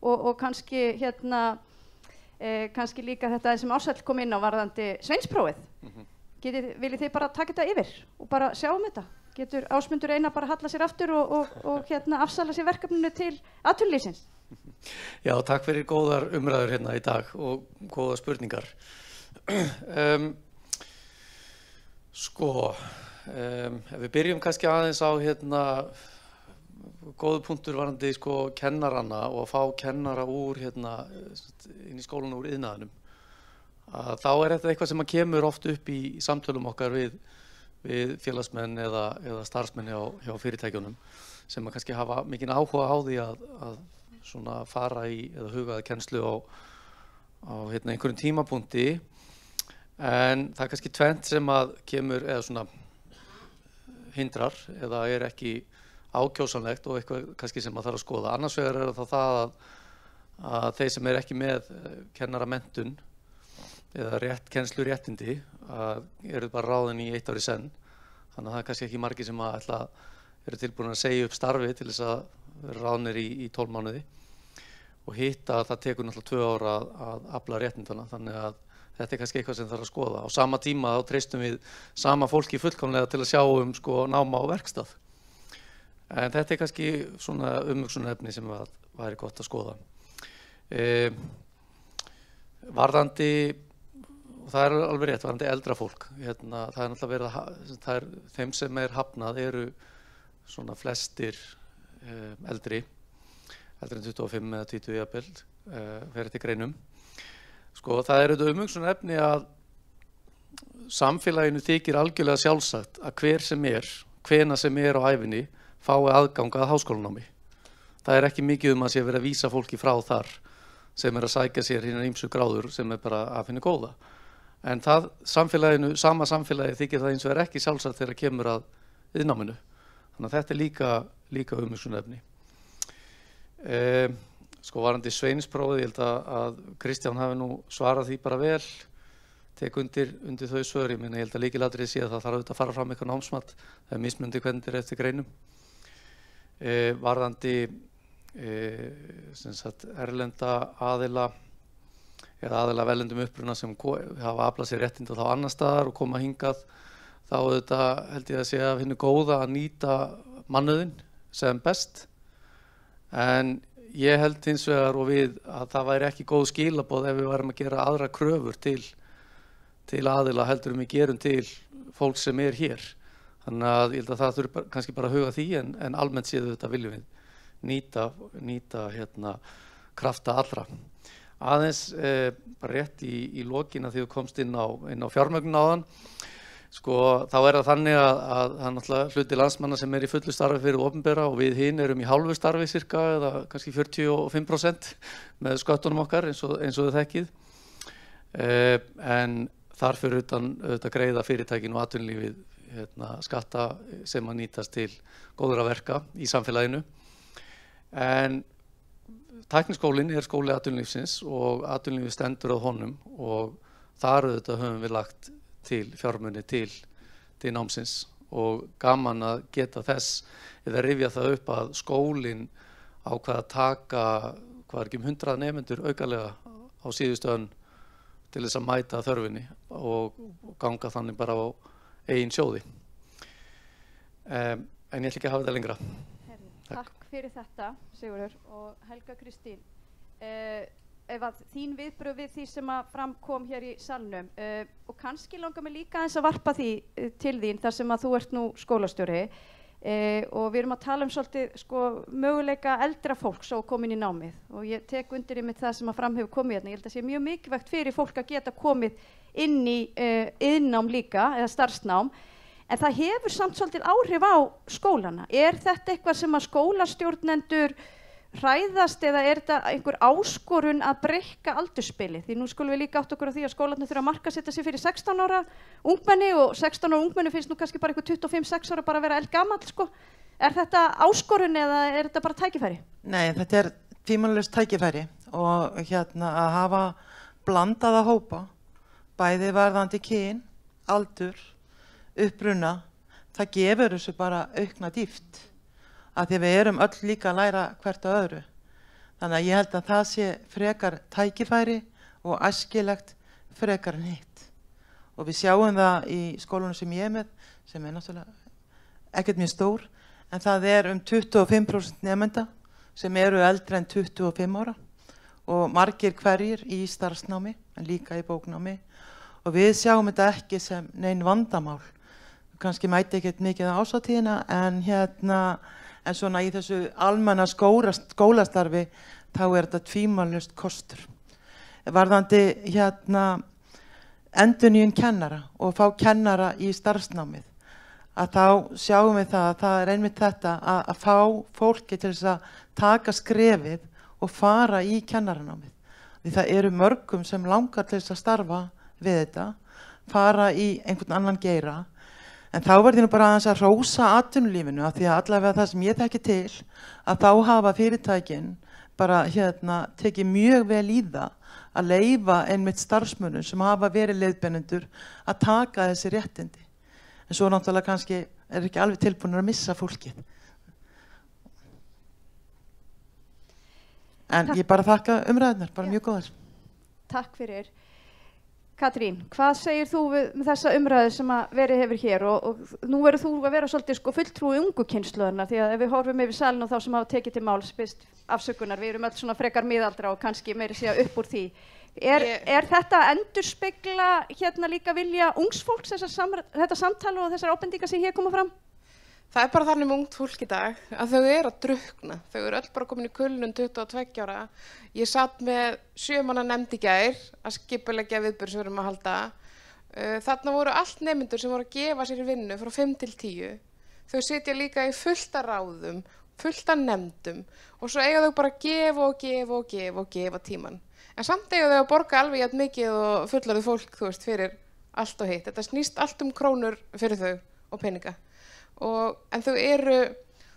og kannski kannski líka þetta sem Ársæll kom inn á varðandi sveinsprófið. Viljið þið bara taka þetta yfir og bara sjá þetta? Getur Ásmundur Einar bara halla sér aftur og afsala sér verkefninu til atvinnulífsins? Já, takk fyrir góðar umræður hérna í dag og góða spurningar. Ef við byrjum kannski aðeins á góðu punktur varandi kennarana og að fá kennara úr inn í skólan úr iðnaðinum, þá er þetta eitthvað sem kemur oft upp í samtölum okkar við félagsmenn eða starfsmenn hjá fyrirtækjunum sem kannski hafa mikinn áhuga á því að fara í eða hugaða kennslu á einhverjum tímapunkti, en það er kannski tvennt sem kemur eða hindrar eða er ekki ákjósanlegt og eitthvað kannski sem þarf að skoða. Annars vegar það að þeir sem ekki með kennaramenntun eða kennsluréttindi eru bara ráðin í 1 ár í senn, þannig að það er kannski ekki margir sem eru tilbúin að segja upp starfi til þess að vera ráðnir í 12 mánuði og hitt að það tekur náttúrulega 2 ár að afla réttindana, þannig að þetta er kannski eitthvað sem þarf að skoða. Á sama tíma þá treystum við sama fólki fullkomlega til að sjá náma á verkstað. En þetta er kannski umhugsunarefni sem væri gott að skoða. Varðandi það er alveg rétt, varandi eldra fólk. Það er náttúrulega verið að, þeim sem hafnað eru svona flestir eldri en 25 eða 20 jafnvel, fer eftir greinum. Sko, það er auðvitað umhugsunarefni að samfélaginu þykir algjörlega sjálfsagt að hver sem hvena sem á ævinni, fái aðgang að háskólanámi. Það er ekki mikið að sé verið að vísa fólki frá þar sem að sækja sér hinar ýmsu gráður sem bara af henni góða. En það samfélaginu, sama samfélagi þykir það eins og ekki sjálfsagt þegar kemur að iðnnáminu. Þannig að þetta er líka umhugsunarefni. Sko varandi sveinsprófið, ég held að Kristján hafi nú svarað því bara vel, tek undir þau svör. Ég held að lykilatriði sé að það þarf auðvitað að fara fram eitthvað námsmat, það er mismunandi hvernig þetta er eftir greinum. Varðandi erlenda aðila eða aðila velendum uppruna sem hafa aflað sér réttinda þá annar staðar og koma hingað, þá auðvitað held ég að sé af hinnu góða að nýta mannauðinn sem best. En ég held hins vegar og við að það væri ekki góð skilaboð ef við værum að gera aðra kröfur til aðila heldur við gerum til fólk sem hér. Þannig að ég held að það þurfi kannski bara að huga því en almennt séð þetta viljum við nýta krafta allra. Aðeins bara rétt í lokina því þú komst inn á fjármögnun áðan. Sko þá það þannig að það er náttúrulega hluti landsmanna sem í fullu starfi fyrir opinbera og við hin erum í hálfu starfi cirka eða kannski 45% með sköttunum okkar eins og þið þekkið. En þar fyrir utan auðvitað greiða fyrirtækin og atvinnulífið skatta sem að nýtast til góðra verka í samfélaginu. En tækniskólinn skóli atvinnulífsins og atvinnulífið stendur á honum og þar auðvitað höfum við lagt til fjármuni til námsins og gaman að geta þess eða rifja það upp að skólinn ákvað að taka ekki 100 nemendur aukalega á síðustu önn til þess að mæta þörfinni og ganga þannig bara á eigin sjóði. En ég ætla ekki að hafa þetta lengra. Takk fyrir þetta, Sigurður og Helga Kristín. Ef að þín viðbrögð við því sem að framkom hér í salnum og kannski langar mig líka aðeins að varpa því til þín þar sem að þú ert nú skólastjóri og við erum að tala svolítið möguleika eldra fólks og komin í námið og ég tek undir með það sem að fram hefur komið hérna. Ég held að sé mjög mikilvægt fyrir fólk að geta komið inn í iðnnám líka eða starfsnám en það hefur samt svolítið áhrif á skólana. Er þetta eitthvað sem að skólastjórnendur hræðast eða er þetta einhver áskorun að breikka aldursspilið? Því nú skulum við líka átta okkur á því að skólarnir þurfa að markasetja sig fyrir 16 ára ungmenni og 16 ára ungmenni finnst nú kannski bara einhver 25-6 ára bara að vera eldgamall sko. Er þetta áskorun eða er þetta bara tækifæri? Nei, þetta er tvímælalaust tækifæri og að hafa blandaða hópa, bæði varðandi kyn, aldur, uppruna, það gefur þessu bara aukna dýpt. Af því við erum öll líka að læra hvert á öðru. Þannig að ég held að það sé frekar tækifæri og æskilegt frekar en hitt. Og við sjáum það í skólunum sem ég með, sem náttúrulega ekkert mjög stór, en það 25% nemenda sem eru eldri en 25 ára og margir hverjir í starfsnámi, en líka í bóknámi. Og við sjáum þetta ekki sem nein vandamál. Kannski mæti ekkert mikið á ásatíðina, en svona í þessu almenna skólastarfi þá þetta tvímælalaust kostur. Varðandi endurnýjun kennara og fá kennara í starfsnámið, að þá sjáum við það að einmitt þetta að fá fólki til þess að taka skrefið og fara í kennaranámið. Því það eru mörgum sem langar til þess að starfa við þetta, fara í einhvern annan geira. En þá verði nú bara aðeins að hrósa atvinnulífinu af því að allavega það sem ég þekki til að þá hafa fyrirtækin bara tekið mjög vel í það að leyfa einmitt starfsmönnum sem hafa verið leiðbeinendur að taka þessi réttindi. En svo náttúrulega kannski ekki alveg tilbúinir að missa fólkið. En ég bara þakka umræðunar, bara mjög góðar. Takk fyrir. Katrín, hvað segir þú með þessa umræðu sem að verið hefur hér og nú verður þú að vera svolítið fulltrúi ungu kynslóðina því að ef við horfum yfir salin og þá sem hafa tekið til máls fyrst afsökunar, við erum öll svona frekar miðaldra og kannski meiri segja upp úr því. Er þetta að endurspegla hérna líka vilja ungs fólks, þetta samtal og þessar ábendingar sem hér koma fram? Það bara þannig með ungt fólk í dag að þau að drukna. Þau öll bara komin í kulnun 22 ára. Ég satt með 7 manna nefnd í gær að skipuleggja viðburð sem við erum að halda. Þarna voru allt nemendur sem voru að gefa sér vinnu frá 5 til 10. Þau sitja líka í fullta ráðum, fullta nefndum og svo eiga þau bara að gefa tíman. En samt eiga þau að borga alveg jafn mikið og fullorðið fólk, þú veist, fyrir allt og hitt. Þetta snýst allt krónur fyrir þau og peninga. En þau eru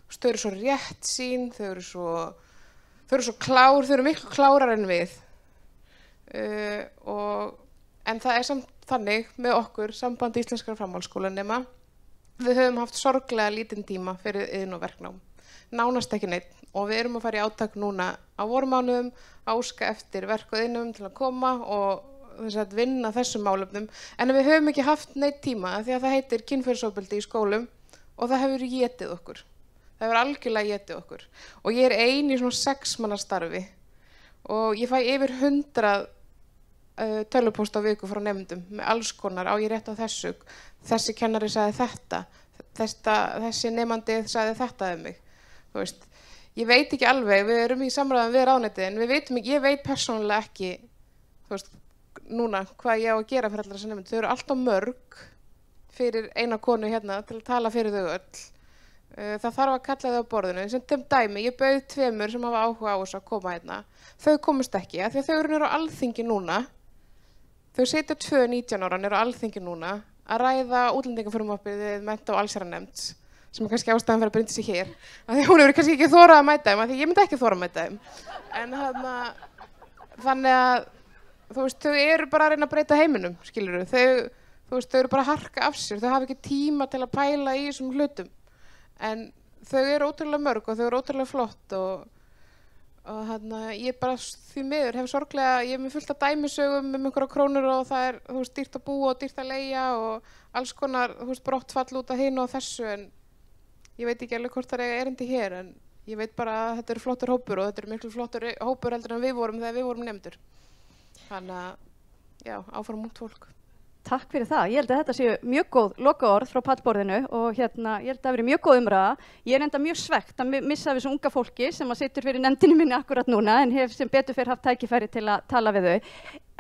svo réttsýn, þau eru svo klár, þau eru miklu klárar en við. En það samt þannig með okkur, Samband íslenskra framhaldsskólanema, við höfum haft sorglega lítinn tíma fyrir iðn- og verknám. Nánast ekki neitt og við erum að fara í átak núna á vormánuðum, áska eftir verk og iðnum til að koma og þess að vinna þessum málefnum. En við höfum ekki haft neitt tíma því að það heitir kynferðisofbeldi í skólum og það hefur étið okkur. Það hefur algjörlega étið okkur. Og ég ein í svona 6 manna starfi og ég fæ yfir 100 tölvupóst á viku frá nefndum með alls konar, á ég rétt á þessi kennari sagði þetta, þessi nefandi sagði þetta mig. Þú veist, ég veit ekki alveg, við erum í samræðum við ráðuneytið en við veitum ekki, ég veit persónulega ekki, þú veist, núna hvað ég á að gera fyrir allar þessar nefndir. Þau eru alltaf mörg fyrir eina konu hérna til að tala fyrir þau öll. Það þarf að kalla þau á borðinu. Sem dæmi, ég bauð 2 sem hafa áhuga á þessu að koma hérna. Þau komust ekki, af því að þau eru á alþingi núna. Þau sitja 2 19 ára á alþingi núna að ræða útlendingafrumvarpið við mennta- og allsherjarnefnd, sem kannski ástæðan fyrir að brinda sig hér. Af því hún hefur kannski ekki þorað að mæta þeim, af því ég myndi ekki þora að mæta þeim. En þannig að, þú veist, þau eru bara að reyna að breyta heiminum, skilurðu. Þú veist, þau eru bara að harka af sér, þau hafa ekki tíma til að pæla í þessum hlutum. En þau eru ótrúlega mörg og þau eru ótrúlega flott og ég bara því miður hef sorglega, ég með fullt af dæmisögum einhverja krónur og það þú veist, dýrt að búa og dýrt að leigja og alls konar, þú veist, brottfall út af hinu og þessu en ég veit ekki alveg hvort það er erindi hér en ég veit bara að þetta eru flottur hópur og þetta eru miklu flottur hópur heldur en við vorum þegar við vorum nefndur. Þannig að, já, áfram ungt fólk. Takk fyrir það. Ég held að þetta séu mjög góð lokaorð frá pallborðinu og ég held að það hafi verið mjög góð umræða. Ég er enda mjög svekkt að missa af þessu unga fólki sem að situr fyrir nefndinni minni akkurat núna en hef sem betur fyrir haft tækifæri til að tala við þau.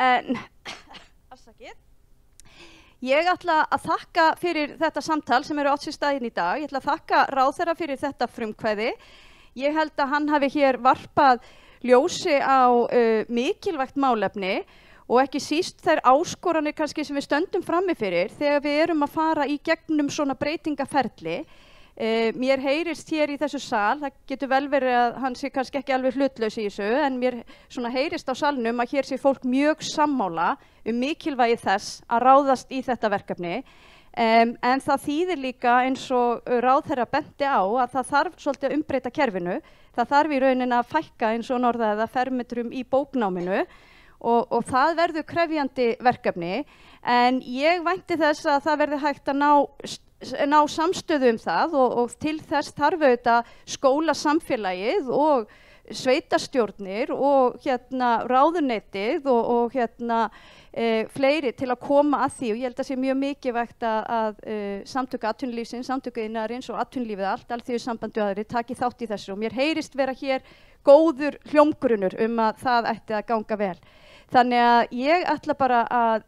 En ég ætla að þakka fyrir þetta samtal sem eru átt sér staðinn í dag. Ég ætla að þakka ráðherra fyrir þetta frumkvæði. Ég held að hann hafi hér varpað ljósi á mikilvægt málefni og ekki síst þær áskoranir kannski sem við stöndum frammi fyrir þegar við erum að fara í gegnum svona breytingaferli. Mér heyrist hér í þessu sal, það getur vel verið að hann sé kannski ekki alveg hlutlaus í þessu, en mér svona heyrist á salnum að hér sé fólk mjög sammála mikilvægi þess að ráðast í þetta verkefni. En það þýðir líka eins og ráðherra benti á að það þarf svolítið að umbreyta kerfinu. Það þarf í rauninni að fækka eins og orðaði fermetrum í bóknáminu. Og það verður krefjandi verkefni en ég vænti þess að það verður hægt að ná samstöðu það og til þess þarf auðvitað skólasamfélagið og sveitarstjórnir og ráðuneytið og fleiri til að koma að því og ég held að sé mjög mikilvægt að samtök atvinnulífsins, samtök iðnaðarins og atvinnulífið allt, Alþýðusambandið og aðrir taki þátt í þessu og mér heyrist vera hér góður hljómgrunnur að það ætti að ganga vel. Þannig að ég ætla bara að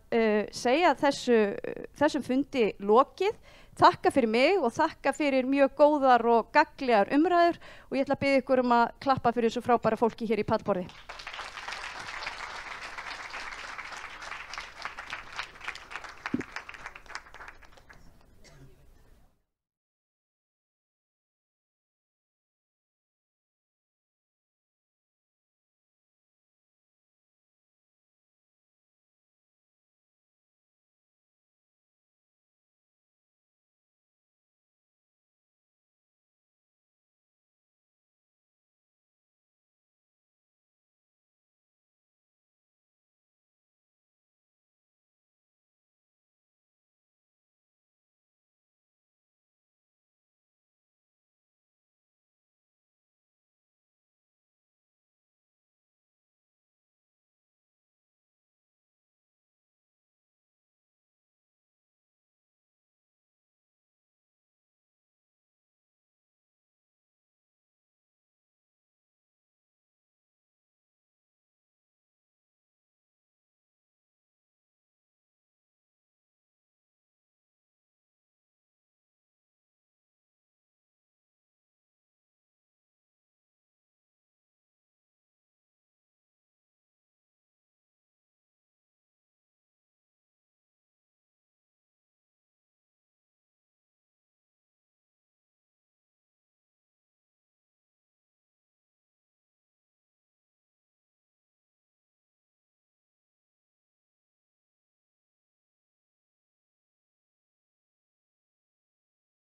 segja þessum fundi lokið, þakka fyrir mig og þakka fyrir mjög góðar og gagnlegar umræður og ég ætla að biðja ykkur að klappa fyrir þessu frábæra fólki hér í pallborði.